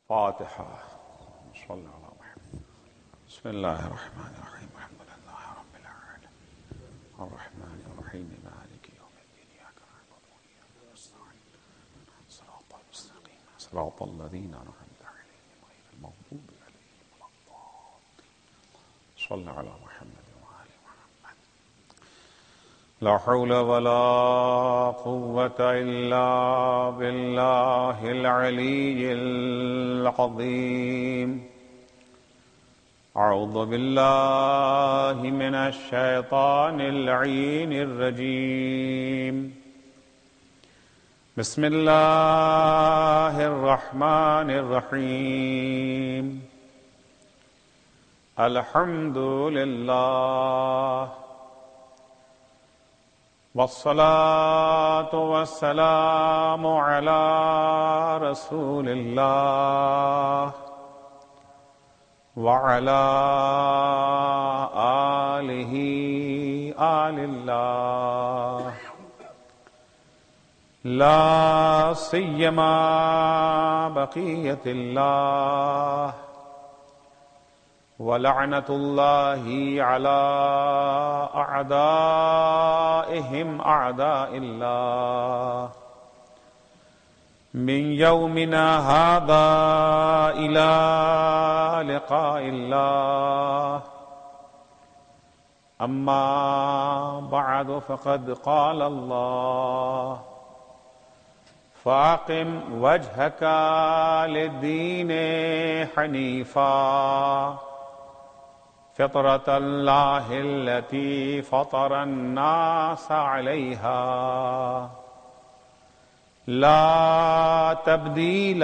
فاتحة. صلى على محمد. بسم الله الرحمن الرحيم. الحمد لله رب العالمين الرحمن الرحيم مالك يوم الدين إياك نعبد وإياك نستعين صراط المستقيم صراط الذين أنعمت عليهم غير المغضوب عليهم ولا الضالين. صلى على محمد وآل محمد. لا حول ولا قوة إلا بالله العلي العظيم. أعوذ بالله من الشيطان اللعين الرجيم. بسم الله الرحمن الرحيم. الحمد لله والصلاة والسلام على رسول الله وعلى آله آل الله لا سيما بقية الله ولعنة الله على أعدائهم أعداء الله من يومنا هذا إلى لقاء الله. أما بعد فقد قال الله فأقم وجهك للدين حنيفا فطرة الله التي فطر الناس عليها لا تبديل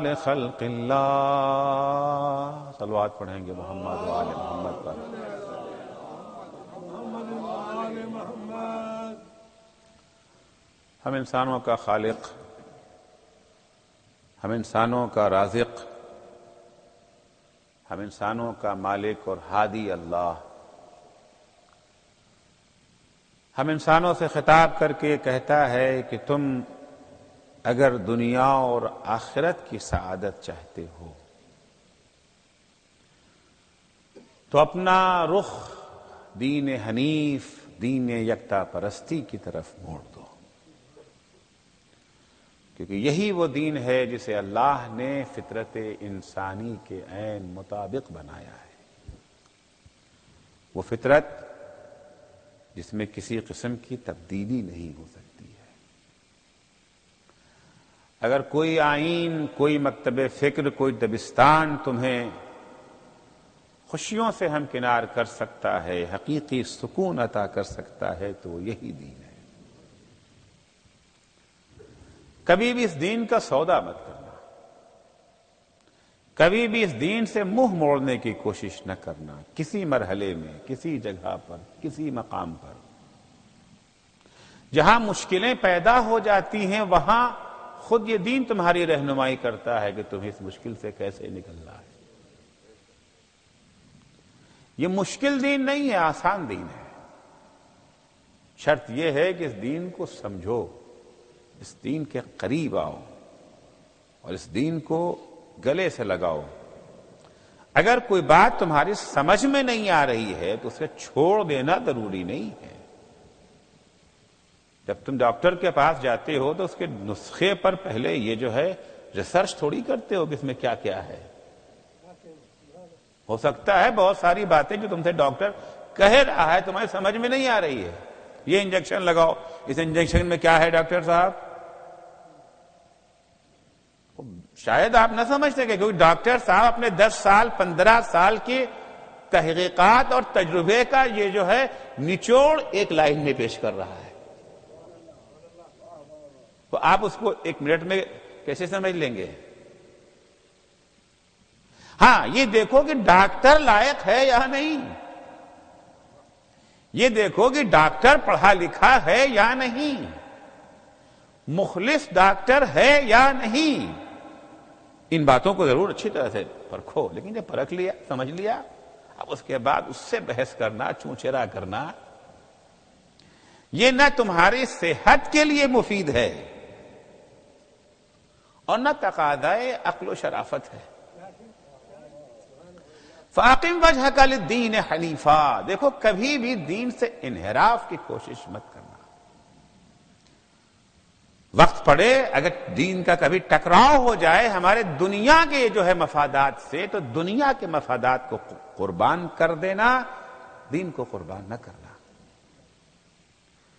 لخلق الله. صلوات پڑھیں گے محمد و آل محمد پر. ہم انسانوں کا خالق، ہم انسانوں کا رازق، ہم انسانوں کا مالک اور ہادی اللہ ہم انسانوں سے خطاب کر کے کہتا ہے کہ تم اگر دنیا اور آخرت کی سعادت چاہتے ہو تو اپنا رخ دین حنیف، دین یکتا پرستی کی طرف موڑ دو، کیونکہ یہی وہ دین ہے جسے اللہ نے فطرت انسانی کے عین مطابق بنایا ہے. وہ فطرت جس میں کسی قسم کی تبدیلی نہیں ہو سکتی ہے. اگر کوئی آئین، کوئی مکتب فکر، کوئی دبستان تمہیں خوشیوں سے ہمکنار کر سکتا ہے، حقیقی سکون عطا کر سکتا ہے، تو وہ یہی دین ہے. کبھی بھی اس دین کا سودا مت کرنا، کبھی بھی اس دین سے منہ موڑنے کی کوشش نہ کرنا. کسی مرحلے میں، کسی جگہ پر، کسی مقام پر جہاں مشکلیں پیدا ہو جاتی ہیں وہاں خود یہ دین تمہاری رہنمائی کرتا ہے کہ تمہیں اس مشکل سے کیسے نکلنا ہے. یہ مشکل دین نہیں ہے، آسان دین ہے. شرط یہ ہے کہ اس دین کو سمجھو، اس دین کے قریب آؤ اور اس دین کو گلے سے لگاؤ. اگر کوئی بات تمہاری سمجھ میں نہیں آ رہی ہے تو اسے چھوڑ دینا ضروری نہیں ہے. جب تم ڈاکٹر کے پاس جاتے ہو تو اس کے نسخے پر پہلے یہ جو ہے ریسرچ تھوڑی کرتے ہو کہ اس میں کیا کیا ہے. ہو سکتا ہے بہت ساری باتیں جو تم سے ڈاکٹر کہہ رہا ہے تمہیں سمجھ میں نہیں آ رہی ہے. یہ انجیکشن لگاؤ، اس انجیکشن میں کیا ہے ڈاکٹر صاحب؟ شاید آپ نہ سمجھ سکے کیونکہ ڈاکٹر صاحب اپنے 10 سال 15 سال کی تحقیقات اور تجربے کا یہ جو ہے نچوڑ ایک لائن میں پیش کر رہا ہے. تو آپ اس کو 1 منٹ میں کیسے سمجھ لیں گے؟ ہاں یہ دیکھو کہ ڈاکٹر لائق ہے یا نہیں، یہ دیکھو کہ ڈاکٹر پڑھا لکھا ہے یا نہیں، مخلص ڈاکٹر ہے یا نہیں. ان باتوں کو ضرور اچھی طرح سے پرکھو. لیکن جب پرکھ لیا، سمجھ لیا، اب اس کے بعد اس سے بحث کرنا، چونچرا کرنا، یہ نہ تمہاری صحت کے لیے مفید ہے اور نہ تقاضائے عقل و شرافت ہے۔ فَأَقِمْ وَجْهَكَ لِلدِّينِ حَنِيفًا، دیکھو کبھی بھی دین سے انحراف کی کوشش مت کرنا۔ وقت پڑے اگر دین کا کبھی ٹکراؤ ہو جائے ہمارے دنیا کے جو ہے مفادات سے، تو دنیا کے مفادات کو قربان کر دینا، دین کو قربان نہ کرنا۔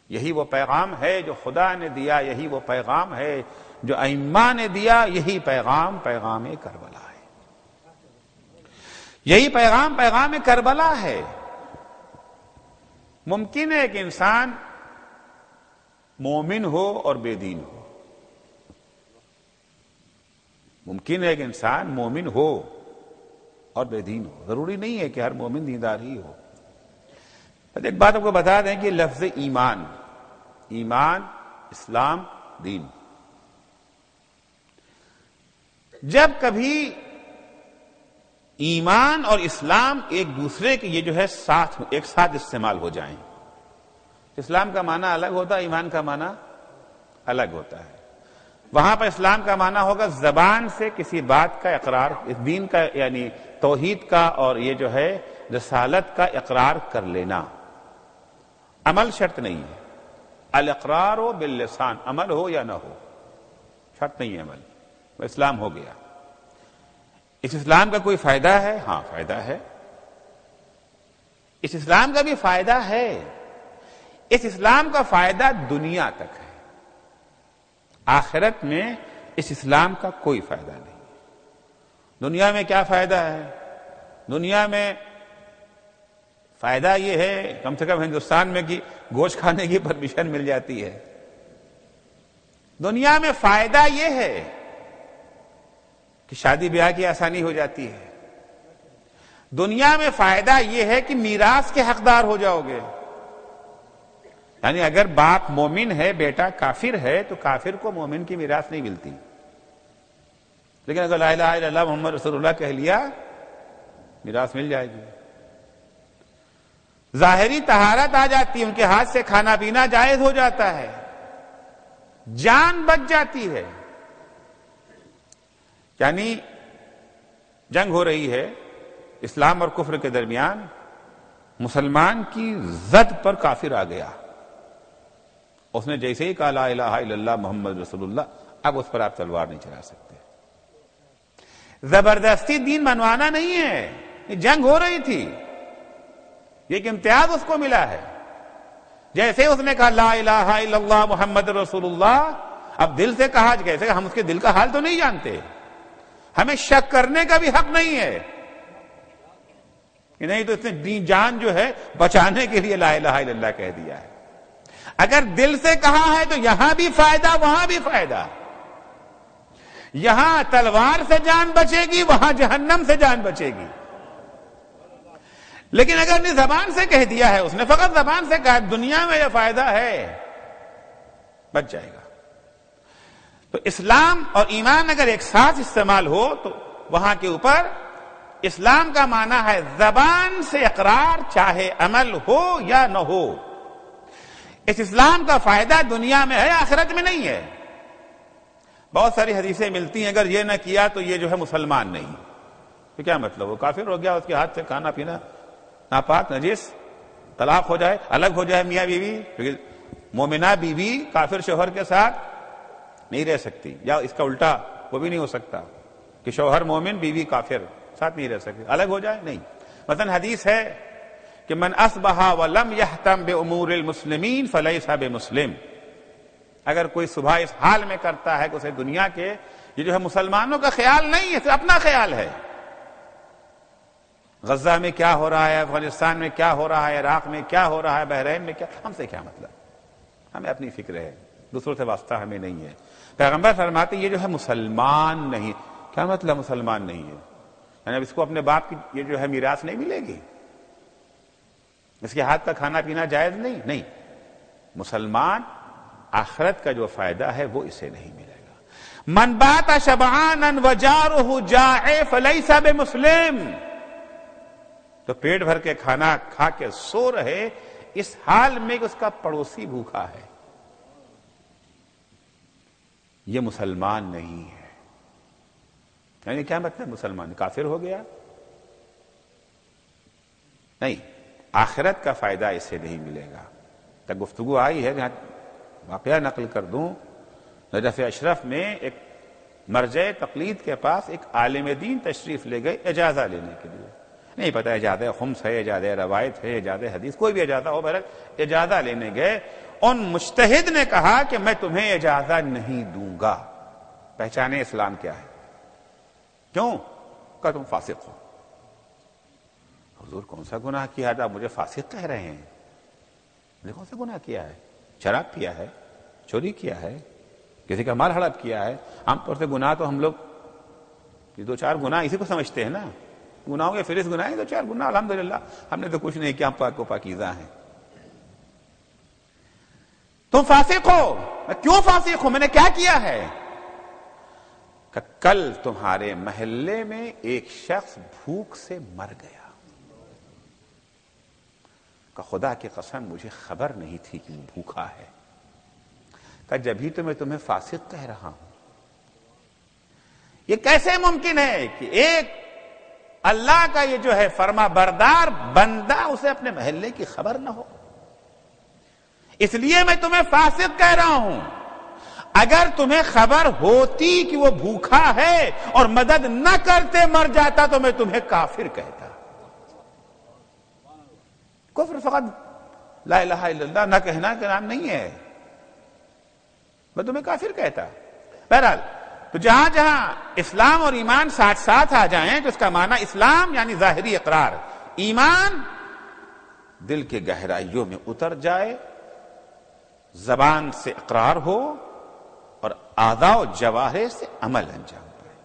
یہی وہ پیغام ہے جو خدا نے دیا، یہی وہ پیغام ہے جو ائمہ نے دیا، یہی پیغام پیغام کربلا ہے، یہی پیغام پیغام کربلا ہے۔ ممکن ہے کہ انسان مومن ہو اور بے دین ہو، ممکن ہے کہ انسان مومن ہو اور بے دین ہو، ضروری نہیں ہے کہ ہر مومن دیندار ہی ہو۔ ایک بات آپ کو بتا دیں کہ لفظ ایمان، ایمان، اسلام، دین، جب کبھی ایمان اور اسلام ایک دوسرے کے یہ جو ہے ایک ساتھ استعمال ہو جائیں، اسلام کا معنی الگ ہوتا ہے، ایمان کا معنی الگ ہوتا ہے۔ وہاں پر اسلام کا معنی ہوگا زبان سے کسی بات کا اقرار، اس دین کا یعنی توحید کا اور یہ جو ہے رسالت کا اقرار کر لینا، عمل شرط نہیں ہے۔ الاقرار باللسان، عمل ہو یا نہ ہو، شرط نہیں ہے عمل، وہ اسلام ہو گیا۔ اس اسلام کا کوئی فائدہ ہے؟ ہاں فائدہ ہے، اس اسلام کا بھی فائدہ ہے۔ اس اسلام کا فائدہ دنیا تک ہے، آخرت میں اس اسلام کا کوئی فائدہ نہیں۔ دنیا میں کیا فائدہ ہے؟ دنیا میں فائدہ یہ ہے کم سے کم ہندوستان میں کہ گوشت کھانے کی پرمیشن مل جاتی ہے۔ دنیا میں فائدہ یہ ہے کہ شادی بیاہ کی آسانی ہو جاتی ہے۔ دنیا میں فائدہ یہ ہے کہ میراث کے حقدار ہو جاؤ گے، یعنی اگر باپ مومن ہے بیٹا کافر ہے تو کافر کو مومن کی میراث نہیں ملتی، لیکن اگر لا الہ الا اللہ محمد رسول اللہ کہہ لیا میراث مل جائے گی۔ ظاہری طہارت آ جاتی ہے، ان کے ہاتھ سے کھانا پینا جائز ہو جاتا ہے، جان بچ جاتی ہے۔ یعنی جنگ ہو رہی ہے اسلام اور کفر کے درمیان، مسلمان کی زد پر کافر آ گیا، اس نے جیسے ہی کہا لا الہ الا اللہ محمد رسول اللہ، اب اس پر آپ تلوار نہیں چلا سکتے۔ زبردستی دین منوانا نہیں ہے، یہ جنگ ہو رہی تھی، یہ ایک امتیاز اس کو ملا ہے۔ جیسے اس نے کہا لا الہ الا اللہ محمد رسول اللہ، اب دل سے کہا، کیسے ہم اس کے دل کا حال تو نہیں جانتے، ہمیں شک کرنے کا بھی حق نہیں ہے کہ نہیں تو اس نے جان جو ہے بچانے کے لیے لا الہ الا اللہ کہہ دیا ہے۔ اگر دل سے کہا ہے تو یہاں بھی فائدہ وہاں بھی فائدہ، یہاں تلوار سے جان بچے گی، وہاں جہنم سے جان بچے گی۔ لیکن اگر نے زبان سے کہہ دیا ہے، اس نے فقط زبان سے کہا دنیا میں یہ فائدہ ہے، بچ جائے گا۔ تو اسلام اور ایمان اگر ایک ساتھ استعمال ہو تو وہاں کے اوپر اسلام کا معنی ہے زبان سے اقرار، چاہے عمل ہو یا نہ ہو۔ اس اسلام کا فائدہ دنیا میں ہے، آخرت میں نہیں ہے۔ بہت ساری حدیثیں ملتی ہیں اگر یہ نہ کیا تو یہ جو ہے مسلمان نہیں، تو کیا مطلب؟ وہ کافر ہو گیا، اس کے ہاتھ سے کھانا پینا ناپاک نجس، طلاق ہو جائے، الگ ہو جائے میاں بیوی، کیونکہ مومنہ بیوی کافر شوہر کے ساتھ نہیں رہ سکتی، یا اس کا الٹا وہ بھی نہیں ہو سکتا کہ شوہر مومن بیوی کافر ساتھ نہیں رہ سکتی، الگ ہو جائے نہیں۔ مثلا حدیث ہے کہ من اصبح ولم یہتم بامور المسلمین فلیس بمسلم، اگر کوئی صبح اس حال میں کرتا ہے کہ اسے دنیا کے یہ جو ہے مسلمانوں کا خیال نہیں ہے، صرف اپنا خیال ہے، غزہ میں کیا ہو رہا ہے، افغانستان میں کیا ہو رہا ہے، عراق میں کیا ہو رہا ہے، بحرین میں کیا، ہم سے کیا مطلب، ہمیں اپنی فکر ہے، دوسروں سے واسطہ ہمیں نہیں ہے۔ پیغمبر فرماتے یہ جو ہے مسلمان نہیں، کیا مطلب مسلمان نہیں ہے؟ یعنی اب اس کو اپنے باپ کی یہ جو ہے میراث نہیں ملے گی، اس کے ہاتھ کا کھانا پینا جائز نہیں، مسلمان آخرت کا جو فائدہ ہے وہ اسے نہیں ملے گا۔ من بات شبعانا وجارہ جائع فلیس بمسلم، تو پیٹ بھر کے کھانا کھا کے سو رہے اس حال میں کہ اس کا پڑوسی بھوکا ہے، یہ مسلمان نہیں ہے۔ یعنی کیا مطلب مسلمان کافر ہو گیا؟ نہیں، آخرت کا فائدہ اس سے نہیں ملے گا۔ تک گفتگو آئی ہے، جہاں واقعہ نقل کر دوں، نجف اشرف میں ایک مرجع تقلید کے پاس ایک عالم دین تشریف لے گئے اجازہ لینے کے لیے، نہیں پتہ اجازہ خمس ہے، اجازہ روایت ہے، اجازہ حدیث، کوئی بھی اجازہ ہو، بہرحال اجازہ لینے گئے۔ ان مجتہد نے کہا کہ میں تمہیں اجازہ نہیں دوں گا۔ پہچانے اسلام کیا ہے؟ کیوں؟ کہ تم فاسق ہو۔ حضور کون سا گناہ کیا ہے آپ مجھے فاسق کہہ رہے ہیں؟ مجھے کون سا گناہ کیا ہے؟ شراب پیا ہے، چوری کیا ہے، کسی کا مال ہڑپ کیا ہے؟ عام طور سے گناہ تو ہم لوگ یہ 2-4 گناہ اسی کو سمجھتے ہیں نا، گناہوں کے فہرست گناہ 2-4 گناہ، الحمدللہ ہم نے تو کچھ نہیں کیا، ہم پاک و پاکیزہ ہیں۔ تم فاسق ہو۔ میں کیوں فاسق ہوں؟ میں نے کیا کیا ہے؟ کہ کل تمہارے محلے میں ایک شخص بھوک سے مر گیا، کہ خدا کی قسم مجھے خبر نہیں تھی کہ وہ بھوکا ہے، کہ جبھی تو میں تمہیں فاسق کہہ رہا ہوں۔ یہ کیسے ممکن ہے کہ ایک اللہ کا یہ جو ہے فرما بردار بندہ اسے اپنے محلے کی خبر نہ ہو؟ اس لیے میں تمہیں فاسق کہہ رہا ہوں۔ اگر تمہیں خبر ہوتی کہ وہ بھوکا ہے اور مدد نہ کرتے مر جاتا تو میں تمہیں کافر کہتا۔ کفر فقط لا الہ الا اللہ نہ کہنا کا نام نہیں ہے، میں تمہیں کافر کہتا۔ بہرحال تو جہاں جہاں اسلام اور ایمان ساتھ ساتھ آ جائیں تو اس کا معنی اسلام یعنی ظاہری اقرار، ایمان دل کے گہرائیوں میں اتر جائے، زبان سے اقرار ہو اور اعضاء و جوارح سے عمل انجام پائے۔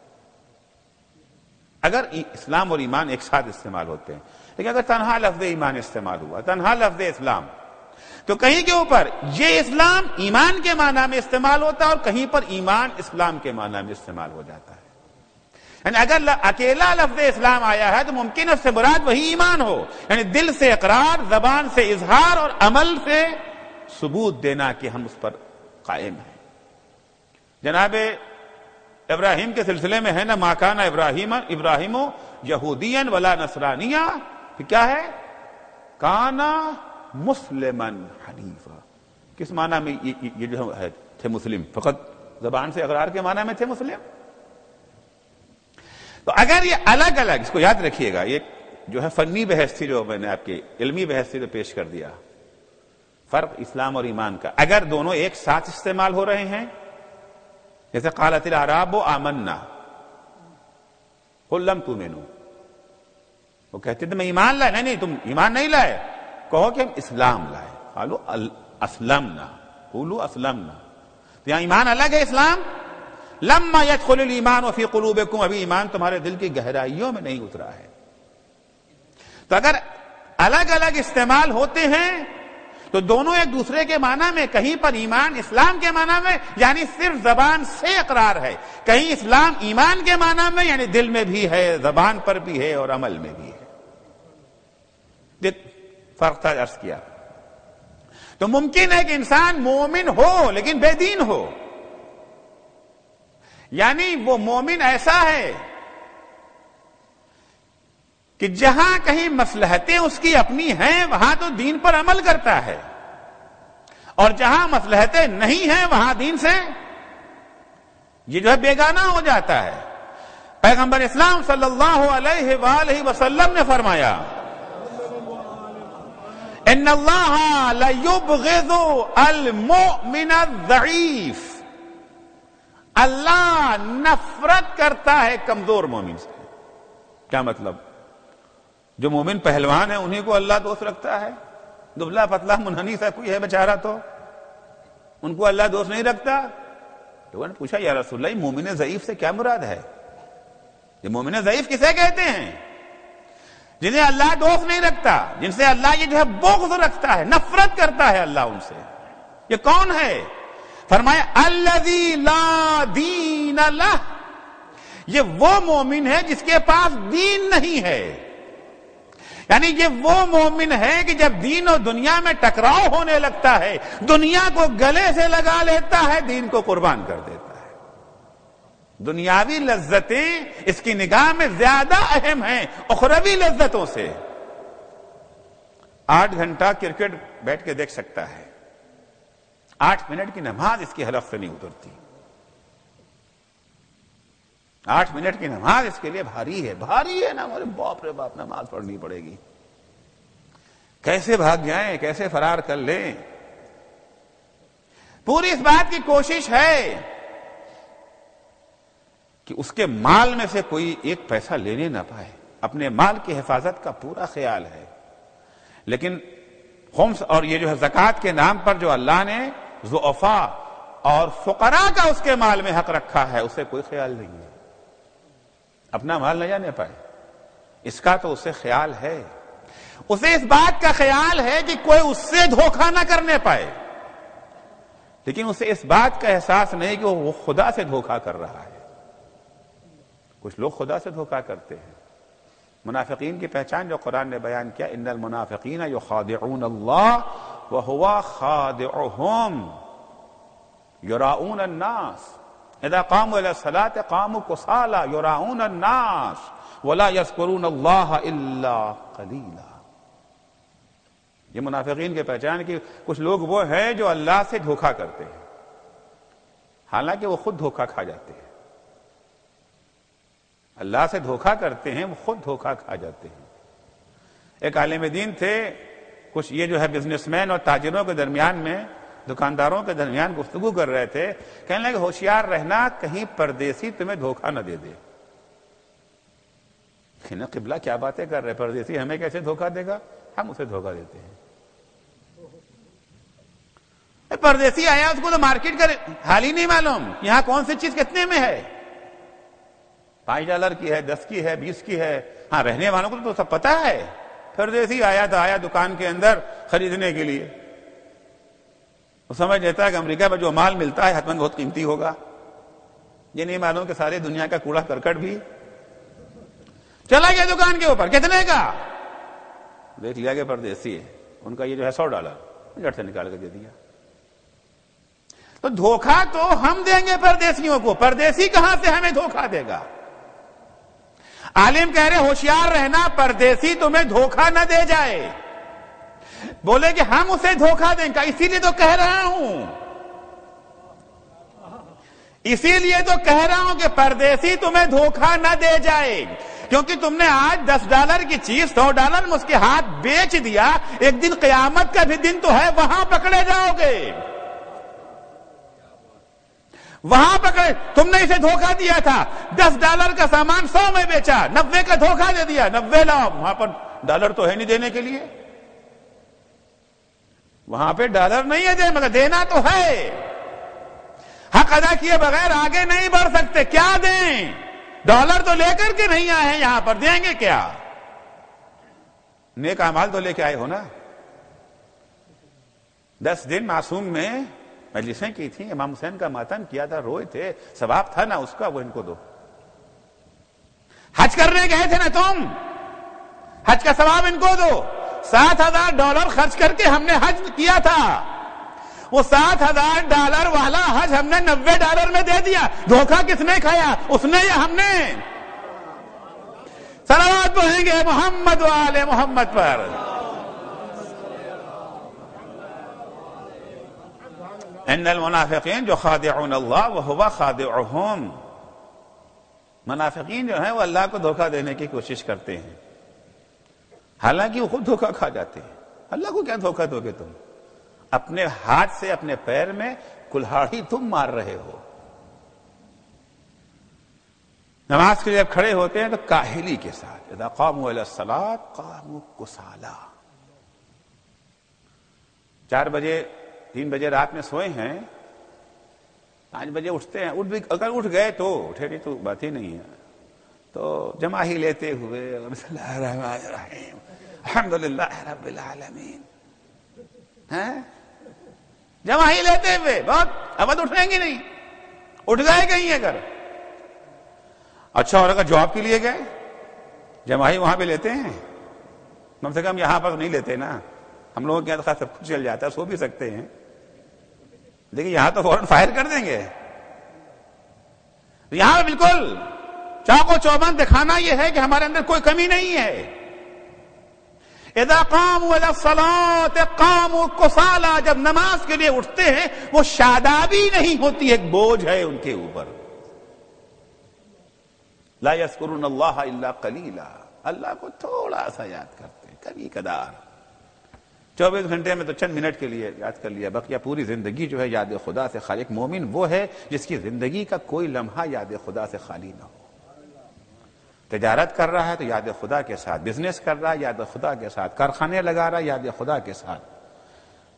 اگر اسلام اور ایمان ایک ساتھ استعمال ہوتے ہیں، لیکن اگر تنہا لفظ ایمان استعمال ہوا، تنہا لفظ اسلام، تو کہیں کے اوپر یہ اسلام ایمان کے معنی میں استعمال ہوتا ہے اور کہیں پر ایمان اسلام کے معنی میں استعمال ہو جاتا ہے۔ یعنی اگر اکیلا لفظ اسلام آیا ہے تو ممکن اس سے مراد وہی ایمان ہو، یعنی دل سے اقرار، زبان سے اظہار اور عمل سے ثبوت دینا کہ ہم اس پر قائم ہیں۔ جناب ابراہیم کے سلسلے میں ہے نا، ما کان ابراہیم یہودیا ولا نصرانیا، کیا ہے؟ کانا مسلمن حنیفا۔ کس معنی میں یہ جو ہے تھے مسلم؟ فقط زبان سے اقرار کے معنی میں تھے مسلم؟ تو اگر یہ الگ الگ، اس کو یاد رکھیے گا، یہ جو ہے فنی بحث تھی جو میں نے آپ کی علمی بحث تھی تو پیش کر دیا، فرق اسلام اور ایمان کا۔ اگر دونوں ایک ساتھ استعمال ہو رہے ہیں، جیسے قالت الاعراب آمنا قل لم تؤمنوا، وہ کہتے تھے میں ایمان لائے، نہیں تم ایمان نہیں لائے، کہو کہ ہم اسلام لائے، قالوا اسلمنا، قولوا اسلمنا۔ تو یہاں ایمان الگ ہے، اسلام لما يدخل الایمان فی قلوبکم، ابھی ایمان تمہارے دل کی گہرائیوں میں نہیں اترا ہے۔ تو اگر الگ الگ استعمال ہوتے ہیں تو دونوں ایک دوسرے کے معنی میں، کہیں پر ایمان اسلام کے معنی میں یعنی صرف زبان سے اقرار ہے، کہیں اسلام ایمان کے معنی میں یعنی دل میں بھی ہے، زبان پر بھی ہے اور عمل میں بھی ہے۔ فرق تھا عرض کیا۔ تو ممکن ہے کہ انسان مومن ہو لیکن بے دین ہو، یعنی وہ مومن ایسا ہے کہ جہاں کہیں مصلحتیں اس کی اپنی ہیں وہاں تو دین پر عمل کرتا ہے، اور جہاں مصلحتیں نہیں ہیں وہاں دین سے یہ جو ہے بیگانہ ہو جاتا ہے۔ پیغمبر اسلام صلی اللہ علیہ وآلہ وسلم نے فرمایا ان اللہ لیبغض المؤمن الضعیف، اللہ نفرت کرتا ہے کمزور مومن سے۔ کیا مطلب؟ جو مومن پہلوان ہے انہیں کو اللہ دوست رکھتا ہے، دبلا پتلا منحنی سا کوئی ہے بیچارہ تو ان کو اللہ دوست نہیں رکھتا۔ لوگوں نے پوچھا یا رسول اللہ مومن ضعیف سے کیا مراد ہے؟ یہ مومن ضعیف کسے کہتے ہیں؟ جنہیں اللہ دوست نہیں رکھتا، جن سے اللہ یہ جو ہے بغض رکھتا ہے، نفرت کرتا ہے اللہ ان سے۔ یہ کون ہے؟ فرمایا الذی لا دین لہ، یہ وہ مومن ہے جس کے پاس دین نہیں ہے، یعنی یہ وہ مومن ہے کہ جب دین اور دنیا میں ٹکراؤ ہونے لگتا ہے دنیا کو گلے سے لگا لیتا ہے، دین کو قربان کر دیتا ہے۔ دنیاوی لذتیں اس کی نگاہ میں زیادہ اہم ہیں اخروی لذتوں سے۔ 8 گھنٹہ کرکٹ بیٹھ کے دیکھ سکتا ہے، 8 منٹ کی نماز اس کی حلق سے نہیں اترتی۔ 8 منٹ کی نماز اس کے لیے بھاری ہے نا، ہمارے باپ رے باپ نماز پڑھنی پڑے گی، کیسے بھاگ جائیں، کیسے فرار کر لیں۔ پوری اس بات کی کوشش ہے کہ اس کے مال میں سے کوئی ایک پیسہ لینے نہ پائے، اپنے مال کی حفاظت کا پورا خیال ہے۔ لیکن خمس اور یہ جو ہے زکوٰۃ کے نام پر جو اللہ نے ضعفاء اور فقراء کا اس کے مال میں حق رکھا ہے، اسے کوئی خیال نہیں ہے، اپنا مال نہ جانے پائے، اس کا تو اسے خیال ہے۔ اسے اس بات کا خیال ہے کہ کوئی اس سے دھوکہ نہ کرنے پائے، لیکن اسے اس بات کا احساس نہیں کہ وہ خدا سے دھوکہ کر رہا ہے۔ کچھ لوگ خدا سے دھوکہ کرتے ہیں۔ منافقین کی پہچان جو قرآن نے بیان کیا، ان المنافقین یخادعون اللہ وہو خادعهم یراؤون الناس اذا قاموا الى الصلاة قاموا کسالى یراؤون الناس ولا یذکرون اللہ الا قلیلا۔ یہ منافقین کی پہچان کی کچھ لوگ وہ ہیں جو اللہ سے دھوکہ کرتے ہیں، حالانکہ وہ خود دھوکہ کھا جاتے ہیں۔ اللہ سے دھوکہ کرتے ہیں، وہ خود دھوکہ کھا جاتے ہیں۔ ایک عالم دین تھے، کچھ یہ جو ہے بزنس مین اور تاجروں کے درمیان میں، دکانداروں کے درمیان گفتگو کر رہے تھے، کہنے لگے ہوشیار رہنا کہیں پردیسی تمہیں دھوکہ نہ دے دے۔ قبلہ کیا باتیں کر رہے، پردیسی ہمیں کیسے دھوکہ دے گا، ہم اسے دھوکہ دیتے ہیں۔ پردیسی آیا، اس کو تو مارکیٹ کا حال ہی نہیں معلوم، یہاں کون سی چیز کتنے میں ہے، $5 کی ہے، 10 کی ہے، 20 کی ہے، ہاں رہنے والوں کو تو سب پتا ہے۔ پردیسی آیا تو آیا دکان کے اندر خریدنے کے لیے، وہ سمجھ لیتا ہے کہ امریکہ میں جو مال ملتا ہے حتماً بہت قیمتی ہوگا، یہ نہیں معلوم کہ ساری دنیا کا کوڑا کرکٹ بھی چلا گیا دکان کے اوپر۔ کتنے کا؟ دیکھ لیا کہ پردیسی ہے، ان کا یہ جو ہے $100 جٹ سے نکال کے دے دیا۔ تو دھوکہ تو ہم دیں گے پردیسیوں کو، پردیسی کہاں سے ہمیں دھوکہ دے گا؟ عالم کہہ رہے ہوشیار رہنا پردیسی تمہیں دھوکہ نہ دے جائے۔ بولے کہ ہم اسے دھوکہ دیں گا، اسی لیے تو کہہ رہا ہوں، اسی لیے تو کہہ رہا ہوں کہ پردیسی تمہیں دھوکہ نہ دے جائے، کیونکہ تم نے آج $10 کی چیز $100 میں اس کے ہاتھ بیچ دیا، ایک دن قیامت کا بھی دن تو ہے، وہاں پکڑے جاؤ گے، وہاں پکڑے۔ تم نے اسے دھوکہ دیا تھا، $10 کا سامان 100 میں بیچا، 90 کا دھوکہ دے دیا، 90 لاؤ، وہاں پر ڈالر تو ہے نہیں دینے کے لیے، وہاں پہ ڈالر نہیں ہے دے، مگر دینا تو ہے۔ حق ادا کیے بغیر آگے نہیں بڑھ سکتے، کیا دیں؟ ڈالر تو لے کر کے نہیں آئے ہیں، یہاں پر دیں گے کیا؟ نیک اعمال تو لے کے آئے ہو نا۔ 10 دن معصوم میں مجلسیں کی تھیں، امام حسین کا ماتم کیا تھا، روئے تھے، ثواب تھا نا اس کا، وہ ان کو دو۔ حج کرنے گئے تھے نا تم، حج کا ثواب ان کو دو۔ $7,000 خرچ کر کے ہم نے حج کیا تھا، وہ $7,000 والا حج ہم نے $90 میں دے دیا۔ دھوکہ کس نے کھایا، اس نے یا ہم نے؟ صلوات پڑھیں گے محمد و آل محمد پر۔ ان المنافقین جو خادعون اللہ وہو خادعهم، منافقین جو ہیں وہ اللہ کو دھوکہ دینے کی کوشش کرتے ہیں، حالانکہ وہ خود دھوکہ کھا جاتے ہیں۔ اللہ کو کیا دھوکہ دو گے تم؟ اپنے ہاتھ سے اپنے پیر میں کلہاڑی تم مار رہے ہو۔ نماز کے لیے جب کھڑے ہوتے ہیں تو کاہلی کے ساتھ، اذا قاموا الی الصلاۃ قاموا کسالی۔ 4 بجے 3 بجے رات میں سوئے ہیں، 5 بجے اٹھتے ہیں، اگر اٹھ گئے تو اٹھے نہیں تو بات ہی نہیں ہے، تو جمع ہی لیتے ہوئے بسم اللہ الرحمن الرحیم الحمدللہ رب العالمین، جمع ہی لیتے ہوئے بہت ابد اٹھیں گے نہیں، اٹھ گئے کہیں اگر اچھا، اور اگر جواب کے لیے گئے جمع ہی وہاں پہ لیتے ہیں، کم سے کم یہاں پر نہیں لیتے نا، ہم لوگوں کے یہاں سب کچھ چل جاتا ہے، سو بھی سکتے ہیں، لیکن یہاں تو فوراً فائر کر دیں گے۔ یہاں بالکل چاق و چوبند دکھانا یہ ہے کہ ہمارے اندر کوئی کمی نہیں ہے. اذا قاموا الى الصلاة قاموا كسالى، جب نماز کے لیے اٹھتے ہیں وہ شادابی نہیں ہوتی، ایک بوجھ ہے ان کے اوپر. لا يذكرون اللہ الا قلیلا، اللہ کو تھوڑا سا یاد کرتے ہیں کبھی کبھار. 24 گھنٹے میں تو چند منٹ کے لیے یاد کر لیا، بقیہ پوری زندگی جو ہے یاد خدا سے خالی. ایک مومن وہ ہے جس کی زندگی کا کوئی لمحہ یاد خدا سے خالی نہ ہو. تجارت کر رہا ہے تو یاد خدا کے ساتھ، بزنس کر رہا ہے یاد خدا کے ساتھ، کارخانے لگا رہا ہے یاد خدا کے ساتھ،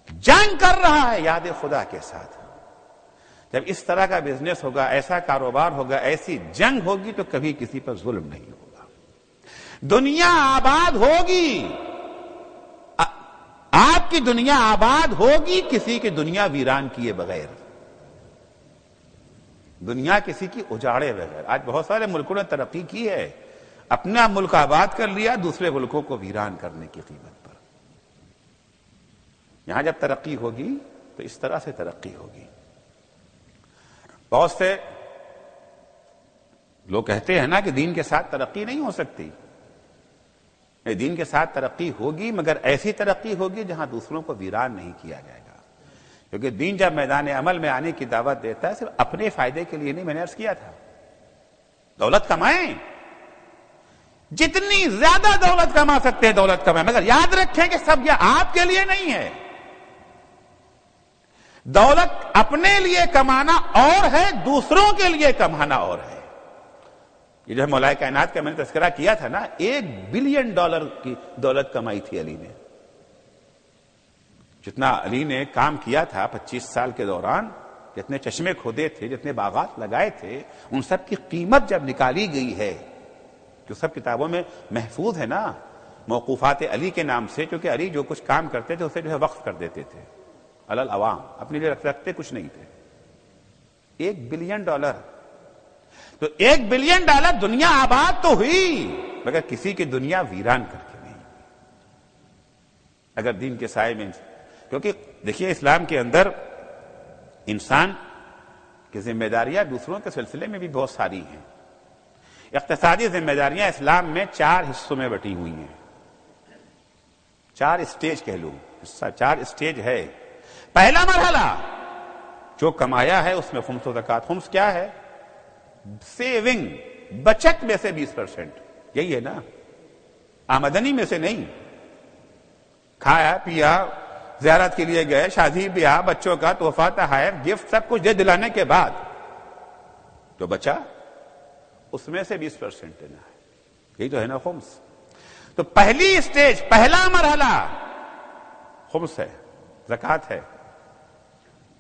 جنگ کر رہا ہے یاد خدا کے ساتھ. جب اس طرح کا بزنس ہوگا، ایسا کاروبار ہوگا، ایسی جنگ ہوگی تو کبھی کسی پر ظلم نہیں ہوگا. دنیا آباد ہوگی، آپ کی دنیا آباد ہوگی کسی کی دنیا ویران کیے بغیر، دنیا کسی کی اجاڑے بغیر. آج بہت سارے ملکوں نے ترقی کی ہے، اپنا ملک آباد کر لیا دوسرے ملکوں کو ویران کرنے کی قیمت پر. یہاں جب ترقی ہوگی تو اس طرح سے ترقی ہوگی. بہت سے لوگ کہتے ہیں نا کہ دین کے ساتھ ترقی نہیں ہو سکتی. دین کے ساتھ ترقی ہوگی مگر ایسی ترقی ہوگی جہاں دوسروں کو ویران نہیں کیا جائے گا. کیونکہ دین جب میدان عمل میں آنے کی دعوت دیتا ہے صرف اپنے فائدے کے لیے نہیں. میں نے عرض کیا تھا دولت کمائیں، جتنی زیادہ دولت کما سکتے ہیں دولت کمائیں، مگر یاد رکھیں کہ سب یہ آپ کے لیے نہیں ہے. دولت اپنے لیے کمانا اور ہے، دوسروں کے لیے کمانا اور ہے. یہ جو ہے مولا کائنات کا میں نے تذکرہ کیا تھا نا، $1 بلین کی دولت کمائی تھی علی نے. جتنا علی نے کام کیا تھا 25 سال کے دوران، جتنے چشمے کھودے تھے، جتنے باغات لگائے تھے، ان سب کی قیمت جب نکالی گئی ہے، جو سب کتابوں میں محفوظ ہے نا، موقوفات علی کے نام سے، کیونکہ علی جو کچھ کام کرتے تھے اسے جو ہے وقف کر دیتے تھے علی العوام، اپنے لیے رکھتے کچھ نہیں تھے. $1 بلین. تو $1 بلین دنیا آباد تو ہوئی مگر کسی کی دنیا ویران کر کے نہیں. اگر دین کے سائے میں، کیونکہ دیکھیے اسلام کے اندر انسان کی ذمہ داریاں دوسروں کے سلسلے میں بھی بہت ساری ہیں. اقتصادی ذمہ داریاں اسلام میں 4 حصوں میں بٹی ہوئی ہیں. 4 اسٹیج کہہ لوں، 4 اسٹیج ہے. پہلا مرحلہ جو کمایا ہے اس میں خمس و زکوٰۃ. خمس کیا ہے؟ سیونگ، بچت میں سے 20%. یہی ہے نا، آمدنی میں سے نہیں. کھایا پیا، زیارت کے لیے گئے، شادی بیاہ، بچوں کا تحفہ، تحائف، گفٹ، سب کچھ دے دلانے کے بعد جو بچا اس میں سے 20% دینا ہے. یہی تو ہے نا خمس. تو پہلی اسٹیج، پہلا مرحلہ خمس ہے، زکوٰۃ ہے.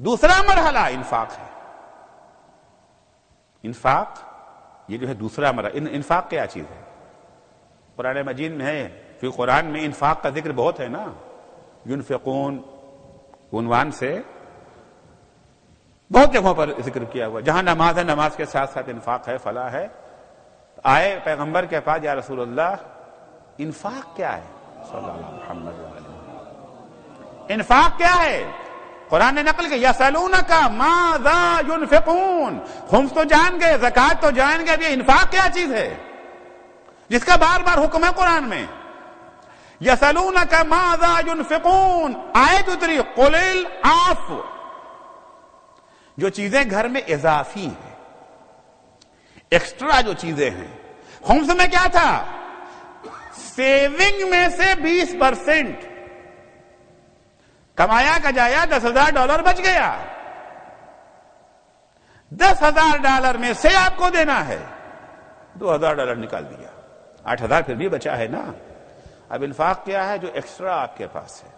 دوسرا مرحلہ انفاق ہے. انفاق یہ جو ہے دوسرا مرحلہ. انفاق کیا چیز ہے؟ قرآن مجید میں ہے، پھر قرآن میں انفاق کا ذکر بہت ہے نا. ينفقون عنوان سے بہت جگہوں پر ذکر کیا ہوا. جہاں نماز ہے، نماز کے ساتھ ساتھ انفاق ہے، فلاح ہے. آئے پیغمبر کے پاس، یا رسول اللہ انفاق کیا ہے؟ صلی اللہ علیہ محمد وآلہ. انفاق کیا ہے؟ قرآن نے نقل کیا، یسألونک ماذا ينفقون. خمس تو جان گئے، زکوٰۃ تو جان گئے، یہ انفاق کیا چیز ہے جس کا بار بار حکم ہے قرآن میں؟ یسألونک ماذا ينفقون. آیت اتری، قل العفو. جو چیزیں گھر میں اضافی ہیں، ایکسٹرا جو چیزیں ہیں. خمس میں کیا تھا؟ سیونگ میں سے 20%. کمایا کا جایا $10,000 بچ گیا، $10,000 میں سے آپ کو دینا ہے. $2,000 نکال دیا، 8,000 پھر بھی بچا ہے نا. اب انفاق کیا ہے؟ جو ایکسٹرا آپ کے پاس ہے.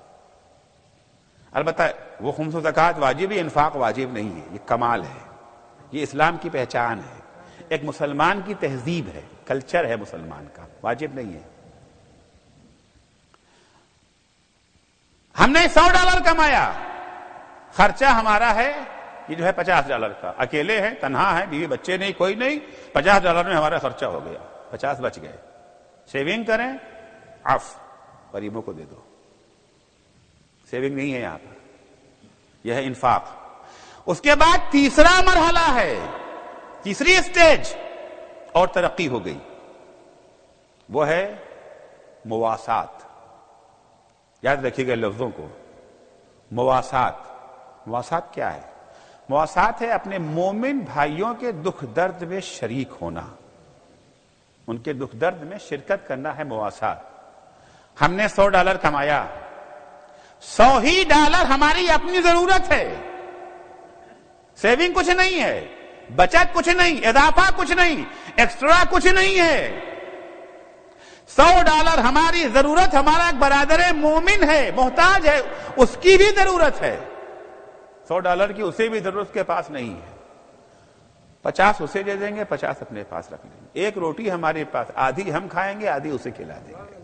البتہ وہ خمس و زکوٰۃ واجب ہے، انفاق واجب نہیں ہے. یہ کمال ہے، یہ اسلام کی پہچان ہے، ایک مسلمان کی تہذیب ہے، کلچر ہے مسلمان کا. واجب نہیں ہے. ہم نے $100 کمایا، خرچہ ہمارا ہے یہ جو ہے $50 کا. اکیلے ہیں، تنہا ہیں، بیوی بچے نہیں، کوئی نہیں، $50 میں ہمارا خرچہ ہو گیا، 50 بچ گئے. سیونگ کریں، غریبوں کو دے دو. سیونگ نہیں ہے یہاں پر، یہ ہے انفاق. اس کے بعد تیسرا مرحلہ ہے تیسری اسٹیج اور ترقی ہو گئی، وہ ہے مواسات. یاد رکھیے گا لفظوں کو. مواسات کیا ہے؟ مواسات ہے اپنے مومن بھائیوں کے دکھ درد میں شریک ہونا، ان کے دکھ درد میں شرکت کرنا ہے مواسات. ہم نے $100 کمایا، $100 ہماری اپنی ضرورت ہے، سیونگ کچھ نہیں ہے، بچت کچھ نہیں، اضافہ کچھ نہیں، ایکسٹرا کچھ نہیں ہے. $100 ہماری ضرورت، ہمارا ایک برادر مومن ہے، محتاج ہے، اس کی بھی ضرورت ہے. $100 کی اسے بھی ضرورت اس کے پاس نہیں ہے. 50 اسے دے دیں گے، 50 اپنے پاس رکھ لیں گے. ایک روٹی ہمارے پاس، آدھی ہم کھائیں گے، آدھی اسے کھلا دیں گے.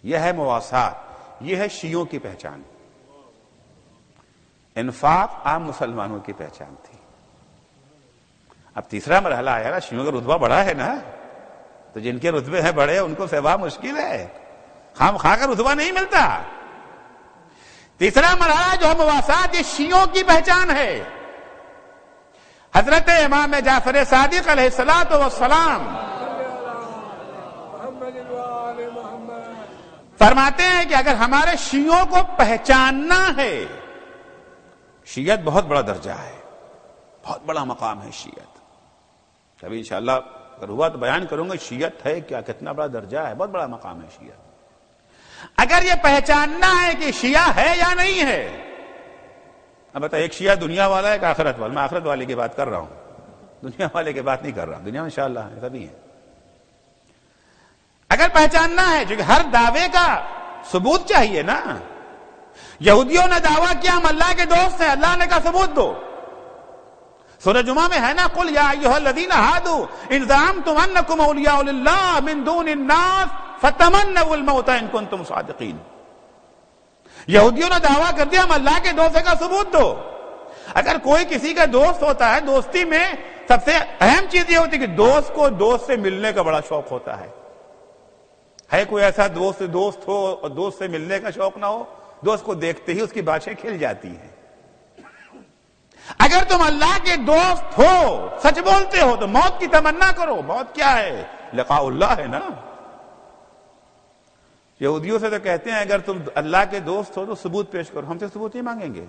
یہ ہے مواسات، یہ ہے شیعوں کی پہچان. انفاق عام مسلمانوں کی پہچان تھی. اب تیسرا مرحلہ آیا نا، شیعوں کا رتبہ بڑا ہے نا، تو جن کے رتبے ہیں بڑے ان کو سوا مشکل ہے، خام خواہ کا رتبہ نہیں ملتا. تیسرا مرحلہ جو ہے مواسات، یہ شیعوں کی پہچان ہے. حضرت امام جعفر صادق علیہ الصلوۃ والسلام فرماتے ہیں کہ اگر ہمارے شیعوں کو پہچاننا ہے، شیعت بہت بڑا درجہ ہے، بہت بڑا مقام ہے شیعت. کبھی انشاءاللہ اگر ہوا تو بیان کروں گا شیعت ہے کیا، کتنا بڑا درجہ ہے، بہت بڑا مقام ہے شیعت. اگر یہ پہچاننا ہے کہ شیعہ ہے یا نہیں ہے. اب بتا، ایک شیعہ دنیا والا ہے کہ آخرت والا؟ میں آخرت والے کی بات کر رہا ہوں، دنیا والے کی بات نہیں کر رہا. دنیا میں انشاءاللہ سبھی ہیں. اگر پہچاننا ہے، جو کہ ہر دعوے کا ثبوت چاہیے نا. یہودیوں نے دعویٰ کیا ہم اللہ کے دوست ہیں، اللہ نے کہا ثبوت دو. سورہ جمعہ میں ہے نا، قل یا ایھا الذین ھادوا ان زعمتم انکم اولیاء للہ من دون الناس فتمنوا الموت ان کنتم صادقین. یہودیوں نے دعویٰ کر دیا ہم اللہ کے دوست کا ثبوت دو. اگر کوئی کسی کا دوست ہوتا ہے، دوستی میں سب سے اہم چیز یہ ہوتی ہے کہ دوست کو دوست سے ملنے کا بڑا شوق ہوتا ہے. ہے کوئی ایسا دوست ہو اور دوست سے ملنے کا شوق نہ ہو؟ دوست کو دیکھتے ہی اس کی باتیں کھل جاتی ہیں. اگر تم اللہ کے دوست ہو، سچ بولتے ہو، تو موت کی تمنا کرو. موت کیا ہے؟ لقاء اللہ ہے نا. یہودیوں سے تو کہتے ہیں اگر تم اللہ کے دوست ہو تو ثبوت پیش کرو. ہم سے ثبوت نہیں مانگیں گے.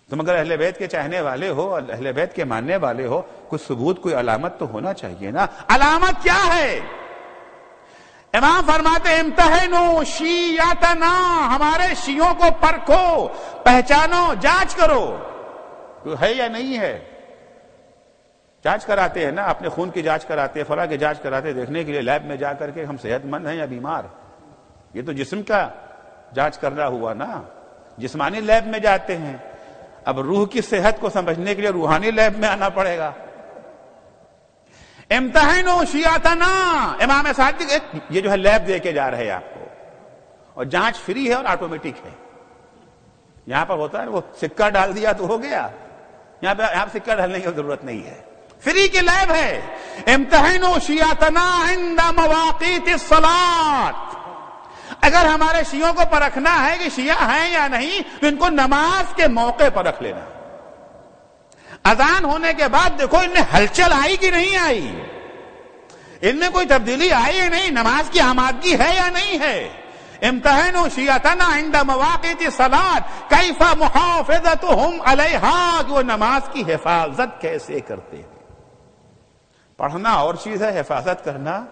تم اگر اہل بیت کے چاہنے والے ہو، اہل بیت کے ماننے والے ہو، کوئی ثبوت، کوئی علامت تو ہونا چاہیے نا. علامت کیا ہے؟ امام فرماتے ہیں امتحنوا شیعتنا، ہمارے شیعوں کو پرکھو، پہچانو، جانچ کرو کوئی ہے یا نہیں ہے. جانچ کراتے ہیں نا، اپنے خون کی جانچ کراتے ہیں، فلاں کی جانچ کراتے ہیں، دیکھنے کے لیے لیب میں جا کر کے ہم صحت مند ہیں یا بیمار. یہ تو جسم کا جانچ کرنا ہوا نا، جسمانی لیب میں جاتے ہیں. اب روح کی صحت کو سمجھنے کے لیے روحانی لیب میں آنا پڑے گا. امتحنوا شیعتنا، امام صادق یہ جو ہے لیب دے کے جا رہے ہیں آپ کو، اور جانچ فری ہے اور آٹومیٹک ہے. یہاں پر ہوتا ہے وہ سکہ ڈال دیا تو ہو گیا، یہاں پہ آپ سکہ ڈالنے کی ضرورت نہیں ہے، فری کی لیب ہے. امتحنوا شیعتنا عند مواقیت الصلاۃ. اگر ہمارے شیعوں کو پرکھنا ہے کہ شیعہ ہیں یا نہیں، تو ان کو نماز کے موقع پر رکھ لینا. اذان ہونے کے بعد دیکھو ان میں ہلچل آئی کہ نہیں آئی، ان میں کوئی تبدیلی آئی یا نہیں، نماز کی آمادگی ہے یا نہیں ہے. امتحنوا شیعتنا عند مواقیت الصلاۃ کیف محافظتهم علیہا، کہ وہ نماز کی حفاظت کیسے کرتے ہیں. پڑھنا اور چیز ہے، حفاظت کرنا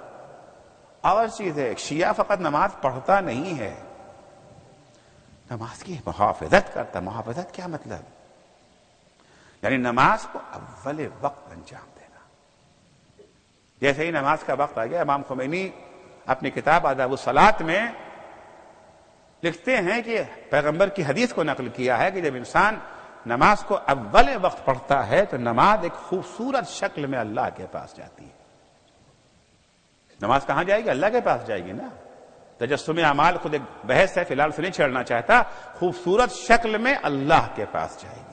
اور چیز ہے. شیعہ فقط نماز پڑھتا نہیں ہے، نماز کی محافظت کرتا. محافظت کیا مطلب؟ یعنی نماز کو اول وقت انجام دینا. جیسے ہی نماز کا وقت آ گیا، امام خمینی اپنی کتاب آداب الصلاۃ میں لکھتے ہیں کہ پیغمبر کی حدیث کو نقل کیا ہے کہ جب انسان نماز کو اول وقت پڑھتا ہے تو نماز ایک خوبصورت شکل میں اللہ کے پاس جاتی ہے. نماز کہاں جائے گی؟ اللہ کے پاس جائے گی نا. تجسم اعمال خود ایک بحث ہے، فی الحال سے نہیں چھیڑنا چاہتا. خوبصورت شکل میں اللہ کے پاس جائے گی،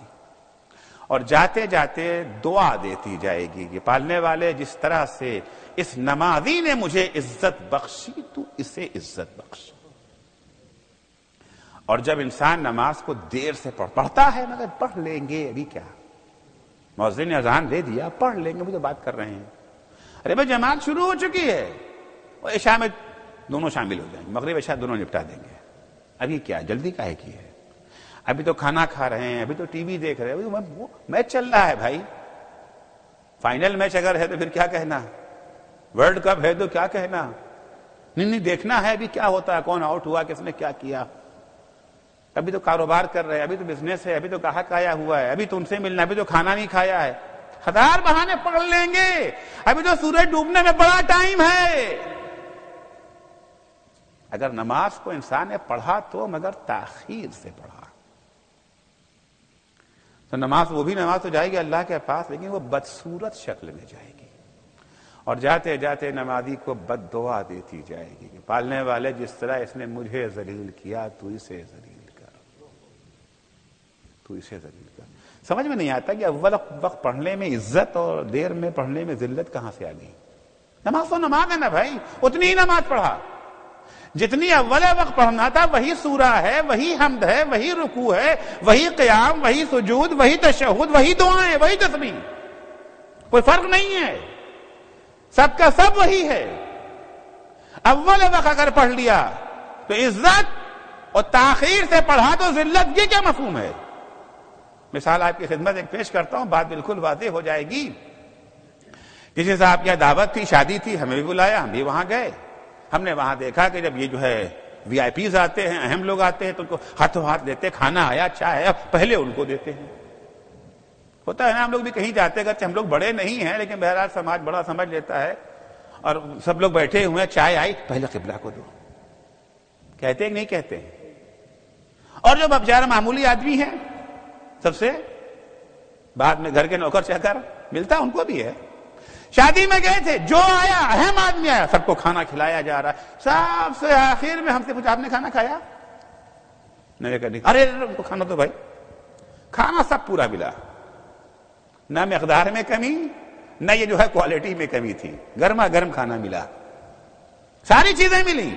اور جاتے جاتے دعا دیتی جائے گی کہ پالنے والے جس طرح سے اس نمازی نے مجھے عزت بخشی تو اسے عزت بخش. اور جب انسان نماز کو دیر سے پڑھتا ہے، مگر پڑھ لیں گے ابھی کیا، مؤذن نے اذان دے دیا، پڑھ لیں گے، وہ تو بات کر رہے ہیں. ارے بھائی جماعت شروع ہو چکی ہے، اور عشاء میں دونوں شامل ہو جائیں گے، مغرب عشاء دونوں نپٹا دیں گے. ابھی کیا جلدی کاہے کی ہے؟ ابھی تو کھانا کھا رہے ہیں، ابھی تو ٹی وی دیکھ رہے ہیں، ابھی تو میچ چل رہا ہے بھائی. فائنل میچ اگر ہے تو پھر کیا کہنا، ورلڈ کپ ہے تو کیا کہنا. نہیں دیکھنا ہے ابھی کیا ہوتا ہے، کون آؤٹ ہوا، کس نے کیا کیا. ابھی تو کاروبار کر رہے ہیں، ابھی تو بزنس ہے، ابھی تو گاہک آیا ہوا ہے، ابھی تو ان سے ملنا، ابھی تو کھانا نہیں کھایا ہے. 1000 بہانے پکڑ لیں گے، ابھی تو سورج ڈوبنے میں بڑا ٹائم ہے. اگر نماز کو انسان نے پڑھا تو مگر تاخیر سے پڑھا تو نماز، وہ بھی نماز تو جائے گی اللہ کے پاس، لیکن وہ بدصورت شکل میں جائے گی، اور جاتے جاتے نمازی کو بد دعا دیتی جائے گی کہ پالنے والے جس طرح اس نے مجھے ذلیل کیا تو اسے ذلیل کر، تو اسے ذلیل کر. سمجھ میں نہیں آتا کہ اول وقت پڑھنے میں عزت اور دیر میں پڑھنے میں ذلت کہاں سے آ گئی. نماز تو نماز ہے نا بھائی، اتنی ہی نماز پڑھا جتنی اول وقت پڑھنا تھا. وہی سورہ ہے، وہی حمد ہے، وہی رکوع ہے، وہی قیام، وہی سجود، وہی تشہد، وہی دعائیں، وہی تسبیح. کوئی فرق نہیں ہے، سب کا سب وہی ہے. اول وقت اگر پڑھ لیا تو عزت، اور تاخیر سے پڑھا تو ذلت. یہ کیا مفہوم ہے؟ مثال آپ کی خدمت ایک پیش کرتا ہوں، بات بالکل واضح ہو جائے گی. کسی صاحب کی دعوت تھی، شادی تھی، ہمیں بھی بلایا، ہم بھی وہاں گئے. ہم نے وہاں دیکھا کہ جب یہ جو ہے وی آئی پیز آتے ہیں، اہم لوگ آتے ہیں، تو ان کو ہاتھوں ہاتھ دیتے، کھانا آیا، چائے آیا، پہلے ان کو دیتے ہیں. ہوتا ہے نا، ہم لوگ بھی کہیں جاتے گا، ہم لوگ بڑے نہیں ہیں لیکن بہرحال سماج بڑا سمجھ لیتا ہے، اور سب لوگ بیٹھے ہوئے ہیں، چائے آئی، پہلے قبلہ کو دو. کہتے ہیں کہ نہیں کہتے ہیں؟ اور جو بیچارہ معمولی آدمی ہے، سب سے بعد میں گھر کے نوکر چاکر ملتا، ان کو بھی ہے. شادی میں گئے تھے، جو آیا اہم آدمی آیا، سب کو کھانا کھلایا جا رہا ہے. سب سے آخر میں ہم سے پوچھا، آپ نے کھانا کھایا؟ نہیں کہا نہیں. ارے ان کو کھانا تو بھائی، کھانا سب پورا ملا، نہ مقدار میں کمی، نہ یہ جو ہے کوالٹی میں کمی تھی. گرما گرم کھانا ملا، ساری چیزیں ملی.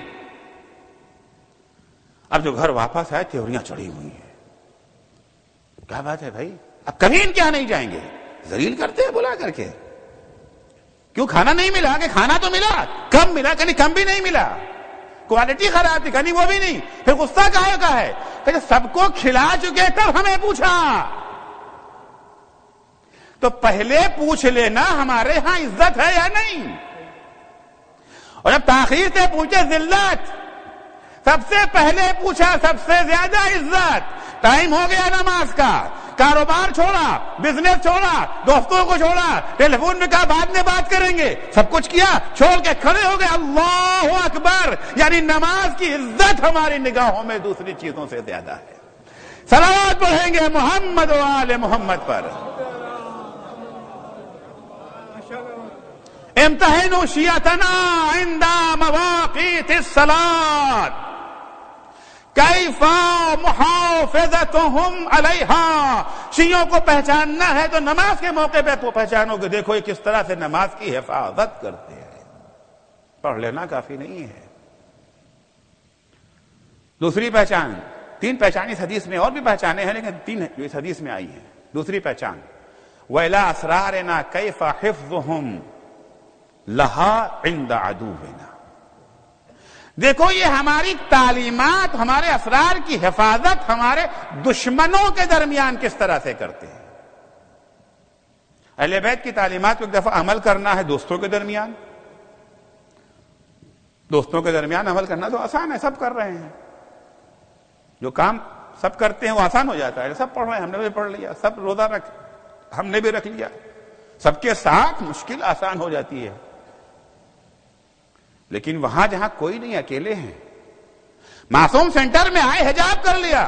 اب جو گھر واپس آئے، تھیوریاں چڑھی ہوئی ہیں. کیا بات ہے بھائی، اب کبھی ان کے یہاں نہیں جائیں گے. ذلیل کرتے ہیں بلا کر کے. کیوں؟ کھانا نہیں ملا؟ کہ کھانا تو ملا، کم ملا، کہیں کم بھی نہیں ملا، کوالٹی خراب تھی، کہیں وہ بھی نہیں. پھر غصہ کہے کا ہے کہ سب کو کھلا چکے تب ہمیں پوچھا. تو پہلے پوچھ لینا ہمارے ہاں عزت ہے یا نہیں. اور جب تاخیر سے پوچھے ذلت، سب سے پہلے پوچھا سب سے زیادہ عزت. ٹائم ہو گیا نماز کا، کاروبار چھوڑا، بزنس چھوڑا، دوستوں کو چھوڑا، ٹیلی فون میں کہا بعد میں بات کریں گے، سب کچھ کیا، چھوڑ کے کھڑے ہو گئے. اللہ اکبر. یعنی نماز کی عزت ہماری نگاہوں میں دوسری چیزوں سے زیادہ ہے. صلوات پڑھیں گے محمد و آل محمد پر. امتحنوا شیعتنا عند مواقیت الصلاۃ کیف محافظتهم علیہا. شیعوں کو پہچاننا ہے تو نماز کے موقع پہ تو پہچانو کہ دیکھو یہ کس طرح سے نماز کی حفاظت کرتے ہیں. پڑھ لینا کافی نہیں ہے. دوسری پہچان، 3 پہچان اس حدیث میں، اور بھی پہچانے ہیں لیکن 3 جو اس حدیث میں آئی ہیں. دوسری پہچان، وَإِلَىٰ أَسْرَارِنَا كَيْفَ حِفْظُهُمْ لَهَا عِنْدَ عَدُوِّنَا. دیکھو یہ ہماری تعلیمات، ہمارے اسرار کی حفاظت ہمارے دشمنوں کے درمیان کس طرح سے کرتے ہیں. اہل بیت کی تعلیمات کو ایک دفعہ عمل کرنا ہے دوستوں کے درمیان. دوستوں کے درمیان عمل کرنا تو آسان ہے، سب کر رہے ہیں. جو کام سب کرتے ہیں وہ آسان ہو جاتا ہے. سب پڑھ رہے ہیں، ہم نے بھی پڑھ لیا. سب روزہ رکھ، ہم نے بھی رکھ لیا. سب کے ساتھ مشکل آسان ہو جاتی ہے. لیکن وہاں جہاں کوئی نہیں، اکیلے ہیں، معصوم سینٹر میں آئے، حجاب کر لیا.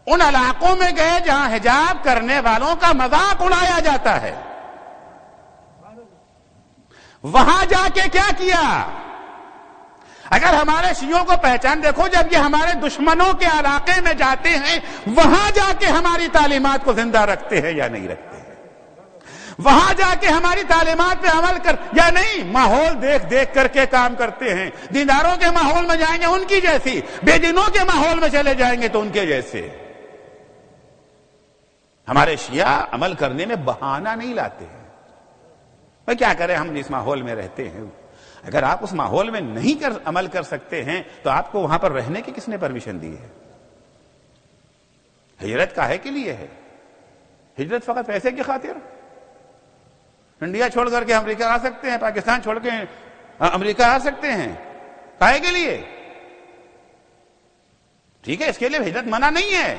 ان علاقوں میں گئے جہاں حجاب کرنے والوں کا مذاق اڑایا جاتا ہے، وہاں جا کے کیا کیا؟ اگر ہمارے شیعوں کو پہچان، دیکھو جب یہ ہمارے دشمنوں کے علاقے میں جاتے ہیں، وہاں جا کے ہماری تعلیمات کو زندہ رکھتے ہیں یا نہیں رکھتے ہیں؟ وہاں جا کے ہماری تعلیمات پہ عمل کر یا نہیں؟ ماحول دیکھ دیکھ کر کے کام کرتے ہیں. دینداروں کے ماحول میں جائیں گے ان کی جیسی، بے دینوں کے ماحول میں چلے جائیں گے تو ان کے جیسے. ہمارے شیعہ عمل کرنے میں بہانہ نہیں لاتے ہیں. بھائی کیا کریں، ہم جس ماحول میں رہتے ہیں. اگر آپ اس ماحول میں نہیں عمل کر سکتے ہیں تو آپ کو وہاں پر رہنے کی کس نے پرمیشن دی ہے؟ ہجرت کاہے کے لیے ہے؟ ہجرت فقط پیسے کی خاطر؟ انڈیا چھوڑ کر کے امریکہ آ سکتے ہیں، پاکستان چھوڑ کے امریکہ آ سکتے ہیں، کاہے کے لیے؟ ٹھیک ہے، اس کے لیے ہجرت منع نہیں ہے،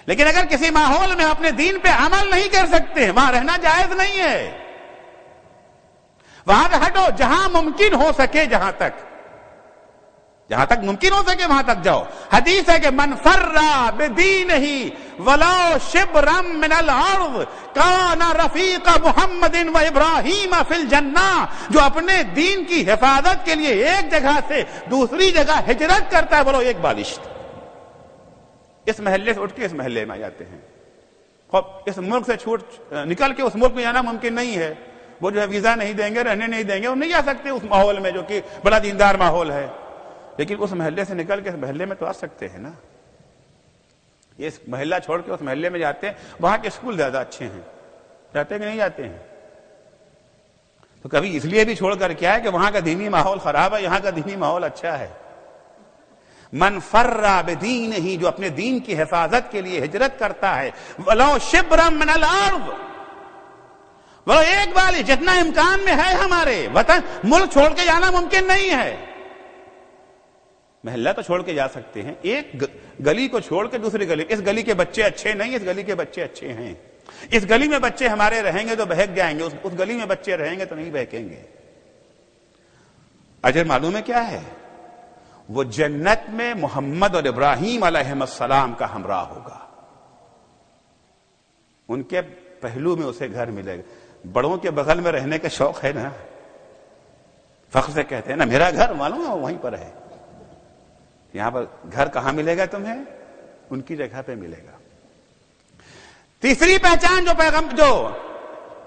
لیکن اگر کسی ماحول میں اپنے دین پہ عمل نہیں کر سکتے وہاں رہنا جائز نہیں ہے. وہاں سے ہٹو، جہاں ممکن ہو سکے، جہاں تک ممکن ہو سکے وہاں تک جاؤ. حدیث ہے کہ من فر بدینہ ولو شبرا من الارض کان رفیق محمد و ابراہیم فی الجنہ. جو اپنے دین کی حفاظت کے لیے ایک جگہ سے دوسری جگہ ہجرت کرتا ہے، بولو ایک بالشت. اس محلے سے اٹھ کے اس محلے میں آ جاتے ہیں. اس ملک سے چھوٹ نکل کے اس ملک میں جانا ممکن نہیں ہے. وہ جو ہے ویزا نہیں دیں گے، رہنے نہیں دیں گے، وہ نہیں آ سکتے اس ماحول میں جو کہ بڑا دیندار ماحول ہے. لیکن اس محلے سے نکل کے اس محلے میں تو آ سکتے ہیں نا. یہ اس محلہ چھوڑ کے اس محلے میں جاتے ہیں، وہاں کے اسکول زیادہ اچھے ہیں. جاتے کہ نہیں جاتے ہیں؟ تو کبھی اس لیے بھی چھوڑ کر کیا ہے کہ وہاں کا دینی ماحول خراب ہے، یہاں کا دینی ماحول اچھا ہے. من فر بدینہ، جو اپنے دین کی حفاظت کے لیے ہجرت کرتا ہے، ولو شبرا من الارض، وہ ایک بال جتنا امکان میں ہے ہمارے وطن، ملک چھوڑ کے جانا ممکن نہیں ہے. محلہ تو چھوڑ کے جا سکتے ہیں، ایک گلی کو چھوڑ کے دوسری گلی. اس گلی کے بچے اچھے نہیں، اس گلی کے بچے اچھے ہیں. اس گلی میں بچے ہمارے رہیں گے تو بہک جائیں گے، اس گلی میں بچے رہیں گے تو نہیں بہکیں گے. اجر معلوم ہے کیا ہے؟ وہ جنت میں محمد اور ابراہیم علیہ السلام کا ہمراہ ہوگا. ان کے پہلو میں اسے گھر ملے گا. بڑوں کے بغل میں رہنے کا شوق ہے نا، فخر سے کہتے ہیں نا میرا گھر معلوم ہے وہیں پر ہے. یہاں پر گھر کہاں ملے گا تمہیں؟ ان کی جگہ پہ ملے گا. تیسری پہچان جو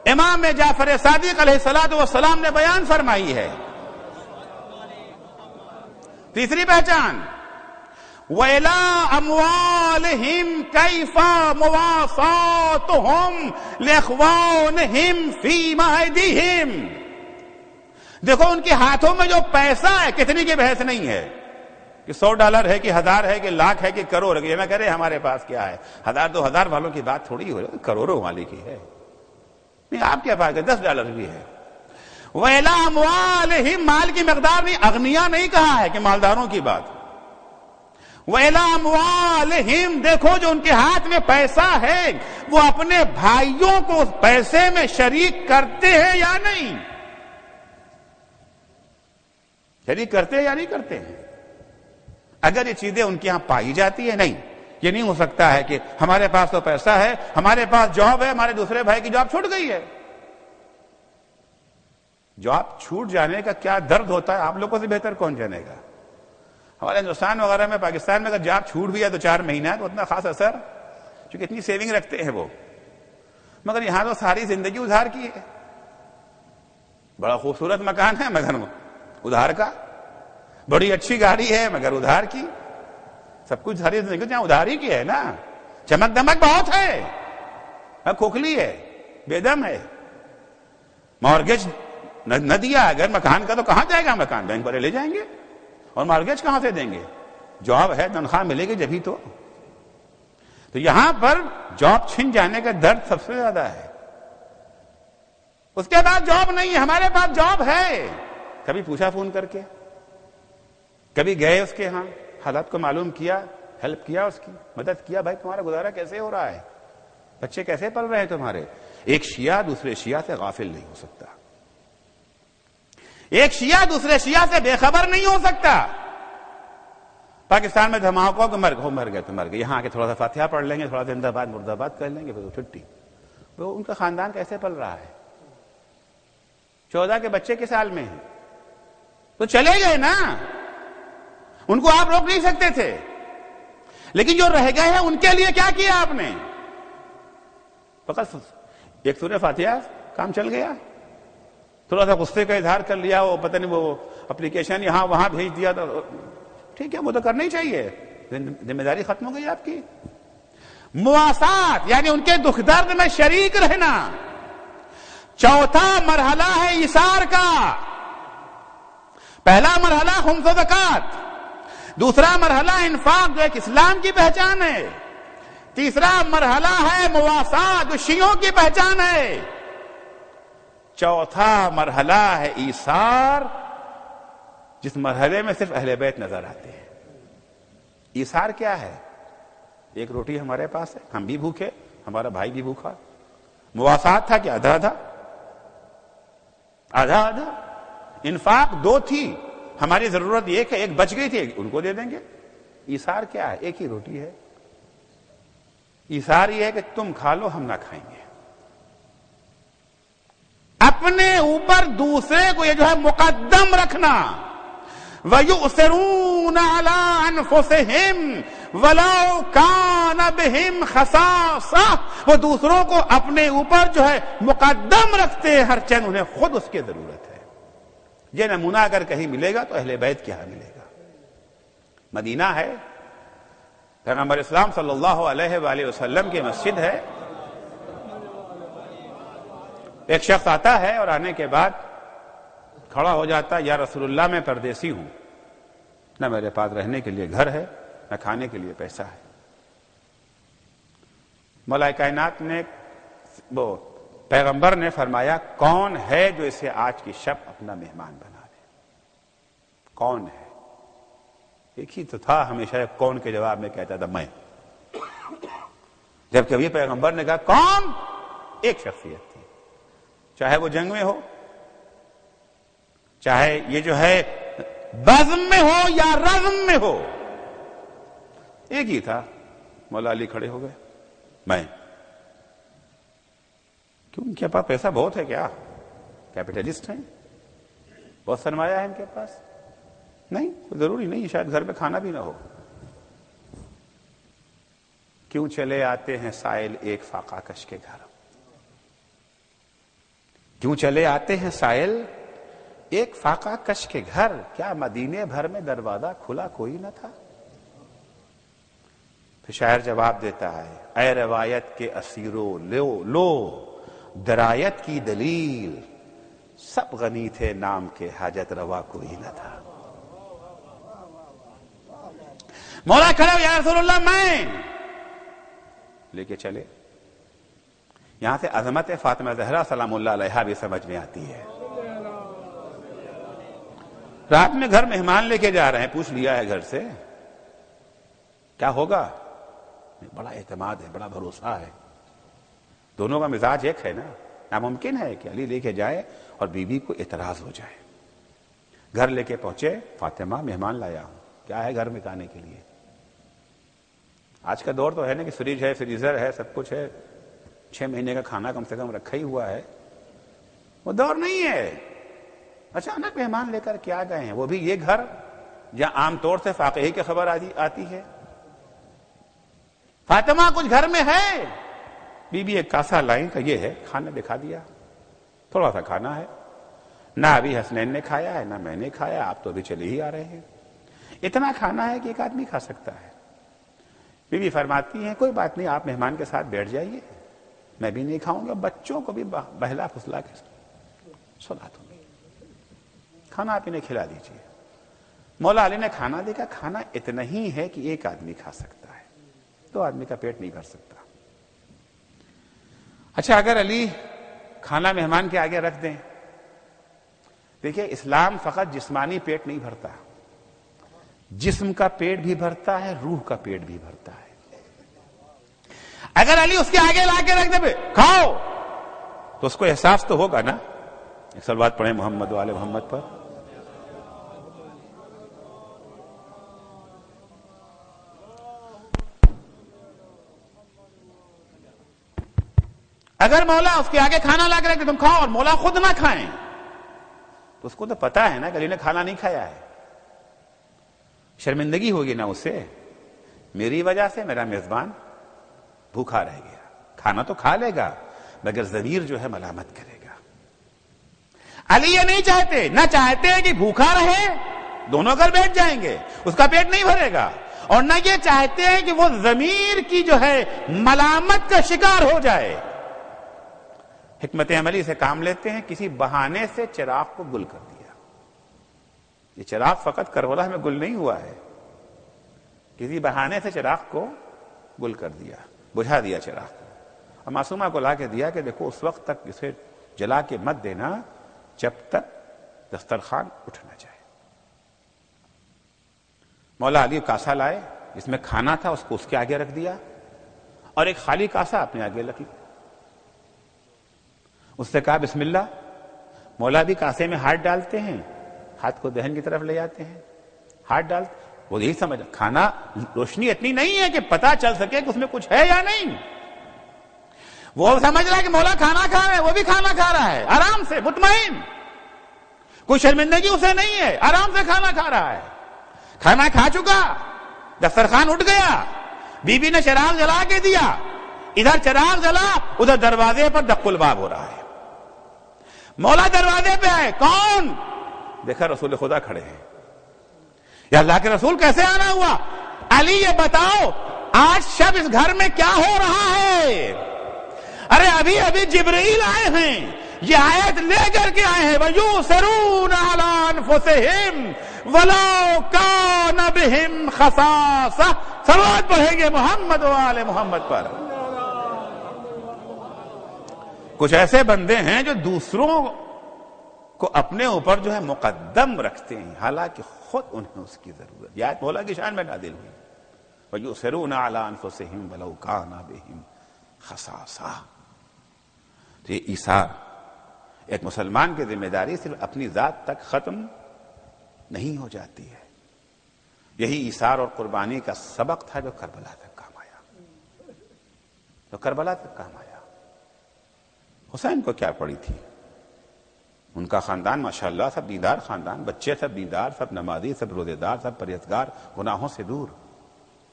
امام جعفر صادق علیہ الصلوۃ والسلام نے بیان فرمائی ہے، تیسری پہچان، وَإِلَىٰ أَمْوَالِهِمْ كَيْفَ مُوَاسَاتُهُمْ لِإِخْوَانِهِمْ فِي مَعَدِهِمْ. دیکھو ان کے ہاتھوں میں جو پیسہ ہے، کتنی کی بحث نہیں ہے کہ $100 ہے کہ 1000 ہے کہ لاکھ ہے کہ کروڑ ہے. یہ نہ کرے ہمارے پاس کیا ہے، 1000 2000 والوں کی بات تھوڑی ہو رہی ہے، کروڑوں والی کی ہے. نہیں، آپ کے پاس $10 بھی ہے. وَإِلَىٰ أَمْوَالِهِمْ، مال کی مقدار نہیں، اغنیا نہیں کہا ہے کہ مالداروں کی بات. وَإِلَىٰ أَمْوَالِهِمْ، دیکھو جو ان کے ہاتھ میں پیسہ ہے وہ اپنے بھائیوں کو اس پیسے میں شریک کرتے ہیں یا نہیں؟ شریک کرتے ہیں یا نہیں کرتے ہیں؟ اگر یہ چیزیں ان کے ہاں پائی جاتی ہے، نہیں، یہ نہیں ہو سکتا ہے کہ ہمارے پاس تو پیسہ ہے، ہمارے پاس جاب ہے، ہمارے دوسرے بھائی کی جاب چھوٹ گئی ہے. جاب چھوٹ جانے کا کیا درد ہوتا ہے آپ لوگوں سے بہتر کون جانے گا. ہمارے ہندوستان وغیرہ میں، پاکستان میں اگر جاب چھوٹ بھی ہے تو 4 مہینہ ہے تو اتنا خاص اثر، چونکہ اتنی سیونگ رکھتے ہیں وہ. مگر یہاں تو ساری زندگی ادھار کی ہے. بڑا خوبصورت مکان ہے مگر ادھار کا، بڑی اچھی گاڑی ہے مگر ادھار کی. سب کچھ ساری زندگی جہاں ادھار ہی کی ہے نا. چمک دمک بہت ہے، کھوکھلی ہے، بے دم ہے. مارگیج نہ دیا اگر مکان کا تو کہاں جائے گا مکان؟ بینک والے لے جائیں گے. اور مارگیج کہاں سے دیں گے؟ جاب ہے، تنخواہ ملے گی جبھی تو. تو یہاں پر جاب چھن جانے کا درد سب سے زیادہ ہے. اس کے بعد جاب نہیں ہے، ہمارے پاس جاب ہے. کبھی پوچھا فون کر کے؟ کبھی گئے اس کے ہاں، حالات کو معلوم کیا، ہیلپ کیا، اس کی مدد کیا؟ بھائی تمہارا گزارا کیسے ہو رہا ہے؟ بچے کیسے پل رہے ہیں تمہارے؟ ایک شیعہ دوسرے شیعہ سے غافل نہیں ہو سکتا. ایک شیعہ دوسرے شیعہ سے بے خبر نہیں ہو سکتا. پاکستان میں دھماکوں کو مر گئے تو مر گئے، یہاں آ کے تھوڑا سا فاتحہ پڑھ لیں گے، تھوڑا سا زندہ باد مردہ باد کر لیں گے، پھر چھٹی. وہ ان کا خاندان کیسے پل رہا ہے؟ 14 کے بچے کے سال میں ہیں تو چلے گئے نا، ان کو آپ روک نہیں سکتے تھے. لیکن جو رہ گئے ہیں ان کے لیے کیا کیا آپ نے؟ فقط ایک سورہ فاتحہ، کام چل گیا. تھوڑا سا غصے کا اظہار کر لیا، وہ پتہ نہیں وہ اپلیکیشن یہاں وہاں بھیج دیا، تو ٹھیک ہے وہ تو کرنا ہی چاہیے، ذمہ داری ختم ہو گئی آپ کی. مواسات یعنی ان کے دکھ درد میں شریک رہنا. چوتھا مرحلہ ہے ایثار کا. پہلا مرحلہ خمس و زکات، دوسرا مرحلہ انفاق جو ایک اسلام کی پہچان ہے، تیسرا مرحلہ ہے مواسات جو شیعوں کی پہچان ہے، چوتھا مرحلہ ہے ایثار جس مرحلے میں صرف اہل بیت نظر آتے ہیں. ایثار کیا ہے؟ ایک روٹی ہمارے پاس ہے، ہم بھی بھوکے، ہمارا بھائی بھی بھوکا. مواسات تھا کہ آدھا آدھا آدھا آدھا. انفاق دو تھی، ہماری ضرورت ایک ہے، ایک بچ گئی تھی، ان کو دے دیں گے. ایثار کیا ہے؟ ایک ہی روٹی ہے. ایثار یہ ہے کہ تم کھا لو ہم نہ کھائیں گے. اپنے اوپر دوسرے کو یہ جو ہے مقدم رکھنا. وَيُؤْثِرُونَ عَلَىٰ أَنفُسِهِمْ وَلَوْ كَانَ بِهِمْ خَصَاصَةٌ. وہ دوسروں کو اپنے اوپر جو ہے مقدم رکھتے ہیں، ہر چند انہیں خود اس کی ضرورت ہے. یہ نمونہ اگر کہیں ملے گا تو اہل بیت کے ہاں ملے گا. مدینہ ہے، پیغمبر اسلام صلی اللہ علیہ وآلہ وسلم کی مسجد ہے. ایک شخص آتا ہے اور آنے کے بعد کھڑا ہو جاتا، یا رسول اللہ میں پردیسی ہوں، نہ میرے پاس رہنے کے لیے گھر ہے، نہ کھانے کے لیے پیسہ ہے. مولا کائنات نے وہ پیغمبر نے فرمایا کون ہے جو اسے آج کی شب اپنا مہمان بنا دے؟ کون ہے؟ ایک ہی تو تھا، ہمیشہ کون کے جواب میں کہتا تھا میں. جب کبھی پیغمبر نے کہا کون، ایک شخصیت تھی، چاہے وہ جنگ میں ہو، چاہے یہ جو ہے بزم میں ہو یا رزم میں ہو، ایک ہی تھا. مولا علی کھڑے ہو گئے، میں. کیوں؟ ان کے پاس پیسہ بہت ہے کیا؟ کیپٹلسٹ ہیں، بہت سرمایہ ہے ان کے پاس؟ نہیں، ضروری نہیں، شاید گھر میں کھانا بھی نہ ہو. کیوں چلے آتے ہیں سائل ایک فاقہ کش کے گھر؟ کیوں چلے آتے ہیں سائل ایک فاقہ کش کے گھر؟ کیا مدینے بھر میں دروازہ کھلا کوئی نہ تھا؟ پھر شاعر جواب دیتا ہے، اے روایت کے اسیرو لو درایت کی دلیل، سب غنی تھے نام کے حاجت روا کوئی نہ تھا. مولا کھڑا، یا رسول اللہ میں لے کے چلے. یہاں سے عظمت فاطمہ زہرا سلام اللہ علیہا بھی سمجھ میں آتی ہے. رات میں گھر مہمان لے کے جا رہے ہیں، پوچھ لیا ہے گھر سے کیا ہوگا؟ بڑا اعتماد ہے، بڑا بھروسہ ہے، دونوں کا مزاج ایک ہے نا. ناممکن ہے کہ علی لے کے جائے اور بیوی کو اعتراض ہو جائے. گھر لے کے پہنچے، فاطمہ مہمان لایا ہوں. کیا ہے گھر میں کھانے کے لیے؟ آج کا دور تو ہے نا کہ فریج ہے، فریزر ہے، سب کچھ ہے، 6 مہینے کا کھانا کم سے کم رکھا ہی ہوا ہے. وہ دور نہیں ہے. اچانک مہمان لے کر کیا گئے ہیں، وہ بھی یہ گھر جہاں عام طور سے فاقہی کی خبر آتی ہے. فاطمہ کچھ گھر میں ہے، بی بی ایک کاسا لائیں کہ یہ ہے، کھانا دکھا دیا، تھوڑا سا کھانا ہے، نہ ابھی حسنین نے کھایا ہے نہ میں نے کھایا، آپ تو ابھی چلے ہی آ رہے ہیں. اتنا کھانا ہے کہ ایک آدمی کھا سکتا ہے. بی بی فرماتی ہیں کوئی بات نہیں، آپ مہمان کے ساتھ بیٹھ جائیے، میں بھی نہیں کھاؤں گا، بچوں کو بھی بہلا پھسلا کے سلا دوں گی، کھانا آپ انہیں کھلا دیجیے. مولا علی نے کھانا دیکھا، کھانا اتنا ہی ہے کہ ایک آدمی کھا سکتا ہے، 2 آدمی کا پیٹ نہیں بھر سکتا. اچھا اگر علی کھانا مہمان کے آگے رکھ دیں، دیکھیں اسلام فقط جسمانی پیٹ نہیں بھرتا، جسم کا پیٹ بھی بھرتا ہے، روح کا پیٹ بھی بھرتا ہے. اگر علی اس کے آگے لا کے رکھ دے کھاؤ تو اس کو احساس تو ہوگا نا. ایک صلوات پڑھیں محمد و آل محمد پر. اگر مولا اس کے آگے کھانا لا کے رکھ دے تم کھاؤ اور مولا خود نہ کھائیں تو اس کو تو پتا ہے نا کہ علی نے کھانا نہیں کھایا ہے. شرمندگی ہوگی نا اس سے، میری وجہ سے میرا میزبان بھوکا رہ گیا. کھانا تو کھا لے گا مگر ضمیر جو ہے ملامت کرے گا. علی یہ نہیں چاہتے، نہ چاہتے کہ بھوکا رہے، دونوں گھر بیٹھ جائیں گے، اس کا پیٹ نہیں بھرے گا، اور نہ یہ چاہتے ہیں کہ وہ ضمیر کی جو ہے ملامت کا شکار ہو جائے. حکمت عملی سے کام لیتے ہیں. کسی بہانے سے چراغ کو گل کر دیا. یہ چراغ فقط کربلا میں گل نہیں ہوا ہے، کسی بہانے سے چراغ کو گل کر دیا، بجھا دیا چراغ کو، اور معصومہ کو لا کے دیا کہ دیکھو اس وقت تک اسے جلا کے مت دینا جب تک دسترخوان اٹھ نہ جائے. مولا علی کاسا لائے، جس میں کھانا تھا اس کو اس کے آگے رکھ دیا، اور ایک خالی کاسا اپنے آگے رکھ لیا. اس سے کہا بسم اللہ. مولا بھی کاسے میں ہاتھ ڈالتے ہیں، ہاتھ کو دہن کی طرف لے جاتے ہیں، ہاتھ ڈالتے. وہ یہی سمجھ، کھانا روشنی اتنی نہیں ہے کہ پتا چل سکے کہ اس میں کچھ ہے یا نہیں. وہ سمجھ رہا ہے کہ مولا کھانا کھا رہا ہے، وہ بھی کھانا کھا رہا ہے آرام سے، مطمئن، کوئی شرمندگی اسے نہیں ہے، آرام سے کھانا کھا رہا ہے. کھانا کھا چکا، دسترخوان اٹھ گیا، بی بی نے چراغ جلا کے دیا. ادھر چراغ جلا، ادھر دروازے پر دق الباب ہو رہا ہے. مولا دروازے پہ آئے، کون؟ دیکھا رسول خدا کھڑے ہیں. یا اللہ کے رسول کیسے آنا ہوا؟ علی یہ بتاؤ آج شب اس گھر میں کیا ہو رہا ہے؟ ارے ابھی ابھی جبرائیل آئے ہیں، یہ آیت لے کر کے آئے ہیں، وَيُؤْثِرُونَ عَلَىٰ أَنفُسِهِمْ وَلَوْ كَانَ بِهِمْ خَصَاصَةٌ. صلوات پڑھیں گے محمد و آل محمد پر. کچھ ایسے بندے ہیں جو دوسروں کو اپنے اوپر جو ہے مقدم رکھتے ہیں، حالانکہ خود انہیں اس کی ضرورت. یہ آیت مولا کی شان میں نازل ہوئی، وَيُؤْثِرُونَ عَلَىٰ أَنفُسِهِمْ وَلَوْ كَانَ بِهِمْ خَصَاصَةٌ. تو یہ ایثار، ایک مسلمان کی ذمہ داری صرف اپنی ذات تک ختم نہیں ہو جاتی ہے. یہی ایثار اور قربانی کا سبق تھا جو کربلا تک کام آیا، جو کربلا تک کام آیا. حسین کو کیا پڑی تھی؟ ان کا خاندان ماشاءاللہ سب دیندار خاندان، بچے سب دیندار، سب نمازی، سب روزے دار، سب پرہیزگار، گناہوں سے دور.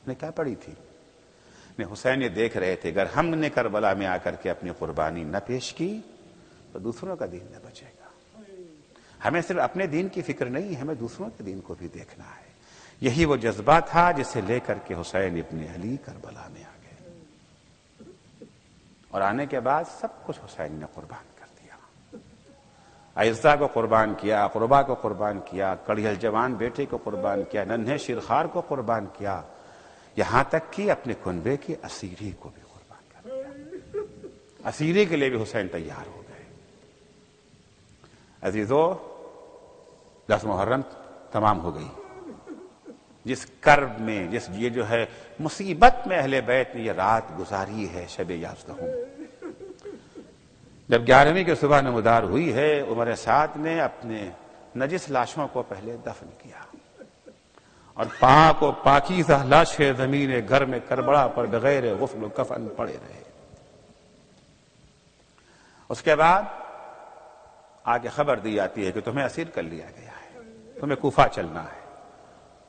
انہیں کیا پڑی تھی؟ حسین یہ دیکھ رہے تھے اگر ہم نے کربلا میں آ کر کے اپنی قربانی نہ پیش کی تو دوسروں کا دین نہ بچے گا. ہمیں صرف اپنے دین کی فکر نہیں، ہمیں دوسروں کے دین کو بھی دیکھنا ہے. یہی وہ جذبہ تھا جسے لے کر کے حسین ابن علی کربلا میں آ گئے، اور آنے کے بعد سب کچھ حسین نے قربان کر دیا. اعزا کو قربان کیا، قربا کو قربان کیا، کڑیل جوان بیٹے کو قربان کیا، ننھے شیرخوار کو قربان کیا، یہاں تک کہ اپنے کنبے کی اسیری کو بھی قربان کر دیا. اسیری کے لیے بھی حسین تیار ہو گئے. عزیزو، 10 محرم تمام ہو گئی. جس کرب میں، جس یہ جو ہے مصیبت میں اہل بیت نے یہ رات گزاری ہے، شب 11، جب 11ویں کی صبح نمودار ہوئی ہے، عمر سعد نے اپنے نجس لاشوں کو پہلے دفن کیا، اور پاک و پاکیزہ لاشیں زمین گھر میں کربلا پر بغیر غسل و کفن پڑے رہے. اس کے بعد آگے خبر دی جاتی ہے کہ تمہیں اسیر کر لیا گیا ہے، تمہیں کوفہ چلنا ہے.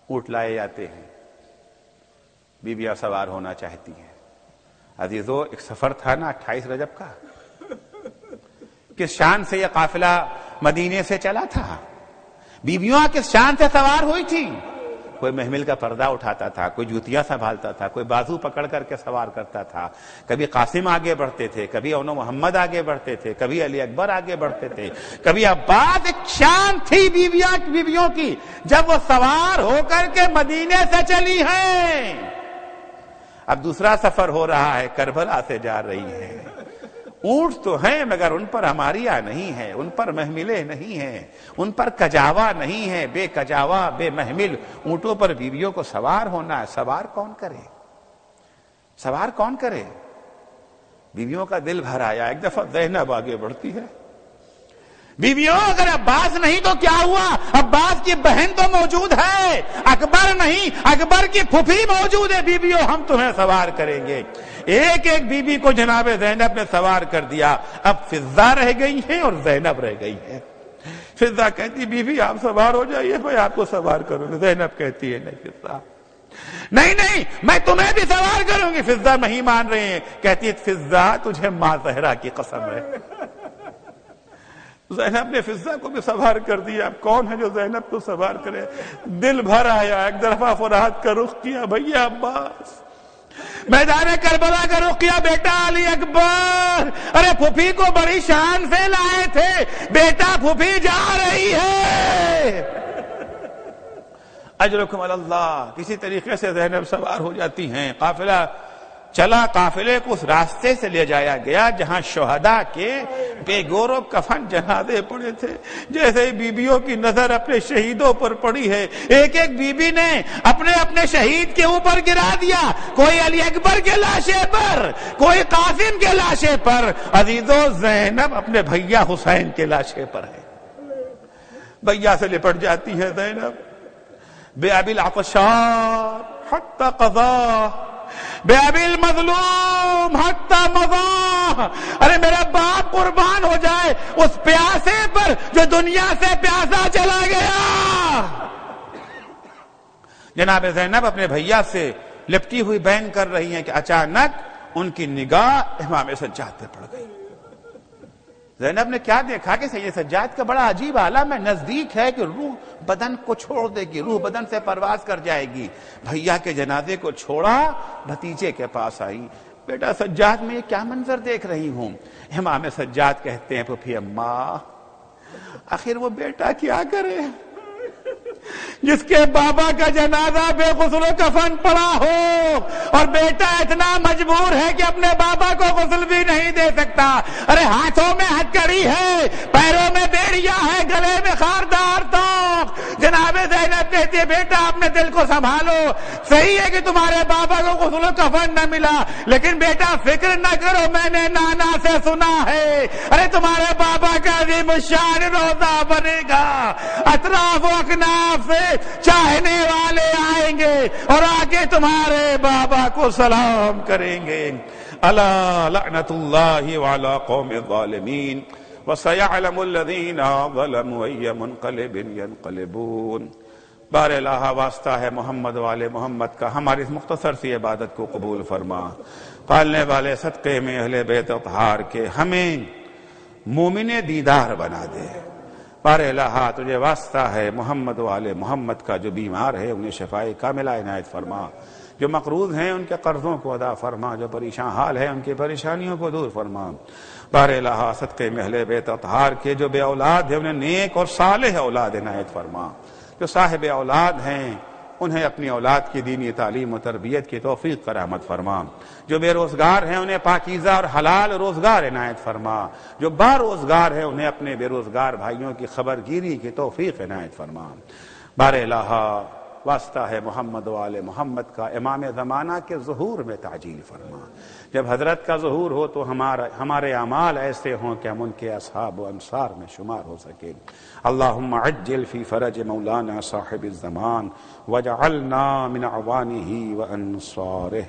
اونٹ لائے جاتے ہیں، بیویاں سوار ہونا چاہتی ہیں. عزیزو، ایک سفر تھا نا 28 رجب کا، کس شان سے یہ قافلہ مدینے سے چلا تھا، بیویاں کس شان سے سوار ہوئی تھی. کوئی محمل کا پردہ اٹھاتا تھا، کوئی جوتیاں سنبھالتا تھا، کوئی بازو پکڑ کر کے سوار کرتا تھا. کبھی قاسم آگے بڑھتے تھے، کبھی اونو محمد آگے بڑھتے تھے، کبھی علی اکبر آگے بڑھتے تھے، کبھی عباس. ایک شان تھی بیویوں کی جب وہ سوار ہو کر کے مدینے سے چلی ہیں. اب دوسرا سفر ہو رہا ہے، کربلا سے جا رہی ہیں. اونٹ تو ہیں مگر ان پر ہماریاں نہیں ہے، ان پر محملیں نہیں ہیں، ان پر کجاوا نہیں ہے. بے کجاوا بے محمل اونٹوں پر بیویوں کو سوار ہونا ہے. سوار کون کرے؟ سوار کون کرے؟ بیویوں کا دل بھر آیا. ایک دفعہ زینب آگے بڑھتی ہے. بیویوں، اگر عباس نہیں تو کیا ہوا؟ عباس کی بہن تو موجود ہے، اکبر نہیں، اکبر کی پھوپھی موجود ہے. بیویوں، ہم تمہیں سوار کریں گے. ایک ایک بیوی کو جناب زینب نے سوار کر دیا. اب فضہ رہ گئی ہیں اور زینب رہ گئی ہے. فضہ کہتی بیوی آپ سوار ہو جائیے، میں آپ کو سوار کروں گی. زینب کہتی ہے نہیں فضہ، نہیں میں تمہیں بھی سوار کروں گی. فضہ نہیں مان رہے ہیں. کہتی ہے فضہ تجھے ماں زہرا کی قسم ہے. زینب نے فضہ کو بھی سوار کر دیا. اب کون ہے جو زینب کو سوار کرے؟ دل بھر آیا. ایک طرفہ فرات کا رخ کیا بھیا عباس، میدان کربلا کا رخ کیا بیٹا علی اکبر. ارے پھوپھی کو بڑی شان سے لائے تھے، بیٹا پھوپھی جا رہی ہے. اجرکم علی اللہ. کسی طریقے سے زینب سوار ہو جاتی ہیں. قافلہ چلا، قافلے کو اس راستے سے لے جایا گیا جہاں شہداء کے بے گور و کفن جنازے پڑے تھے. جیسے ہی بیویوں کی نظر اپنے شہیدوں پر پڑی ہے، ایک ایک بیوی نے اپنے شہید کے اوپر گرا دیا. کوئی علی اکبر کے لاشے پر، کوئی قاسم کے لاشے پر. عزیزو زینب اپنے بھیا حسین کے لاشے پر ہے. بھیا سے لپٹ جاتی ہے زینب. بے ابی العطشان حتی قضا، بے ابی المظلوم حتی مضا. ارے میرا باپ قربان ہو جائے اس پیاسے پر جو دنیا سے پیاسا چلا گیا. جناب زینب اپنے بھیا سے لپٹی ہوئی بین کر رہی ہیں کہ اچانک ان کی نگاہ امام سجاد پہ پڑ گئی. زینب نے کیا دیکھا کہ سید سجاد کا بڑا عجیب عالم ہے. نزدیک ہے کہ روح بدن کو چھوڑ دے گی، روح بدن سے پرواز کر جائے گی. بھیا کے جنازے کو چھوڑا، بھتیجے کے پاس آئی. بیٹا سجاد میں یہ کیا منظر دیکھ رہی ہوں؟ امام سجاد کہتے ہیں پھوپھی اماں، آخر وہ بیٹا کیا کرے جس کے بابا کا جنازہ بے غسل و کفن پڑا ہو اور بیٹا اتنا مجبور ہے کہ اپنے بابا کو غسل بھی نہیں دے سکتا. ارے ہاتھوں میں ہتھکڑی ہے، پیروں میں بیڑیا ہے، گلے میں خاردار توق. جناب زینب کہتی ہے بیٹا اپنے دل کو سنبھالو. صحیح ہے کہ تمہارے بابا کو غسل و کفن نہ ملا، لیکن بیٹا فکر نہ کرو، میں نے نانا سے سنا ہے ارے تمہارے بابا کا عظیم الشان روزہ بنے گا. اطراف و اکناف سے چاہنے والے آئیں گے اور آگے تمہارے بابا کو سلام کریں گے. الا لعنت اللہ وعلی قوم الظالمین وسيعلم الذین ظلموا ای منقلب ینقلبون. بار الہ واسطہ ہے محمد والے محمد کا، ہماری اس مختصر سی عبادت کو قبول فرما. پالنے والے صدقے میں اہل بیت اطہار کے ہمیں مومن دیدار بنا دے. بار الہ تجھے واسطہ ہے محمد والے محمد کا، جو بیمار ہے انہیں شفائے کاملہ عنایت فرما، جو مقروض ہیں ان کے قرضوں کو ادا فرما، جو پریشان حال ہے ان کی پریشانیوں کو دور فرما. بار الہ صدقے میں اہل بیت اطہار کے جو بے اولاد ہیں انہیں نیک اور صالح اولاد عنایت فرما. جو صاحب اولاد ہیں انہیں اپنی اولاد کی دینی تعلیم و تربیت کی توفیق کا رحمت فرما. جو بے روزگار ہیں انہیں پاکیزہ اور حلال روزگار عنایت فرما. جو با روزگار ہیں انہیں اپنے بے روزگار بھائیوں کی خبر گیری کی توفیق عنایت فرما. بار الہ واسطہ ہے محمد والے محمد کا، امام زمانہ کے ظہور میں تعجیل فرما. جب حضرت کا ظہور ہو تو ہمارے اعمال ایسے ہوں کہ ہم ان کے اصحاب و انصار میں شمار ہو سکیں. اللہم عجل فی فرج مولانا صاحب الزمان وجعلنا من اعوانہ وانصارہ.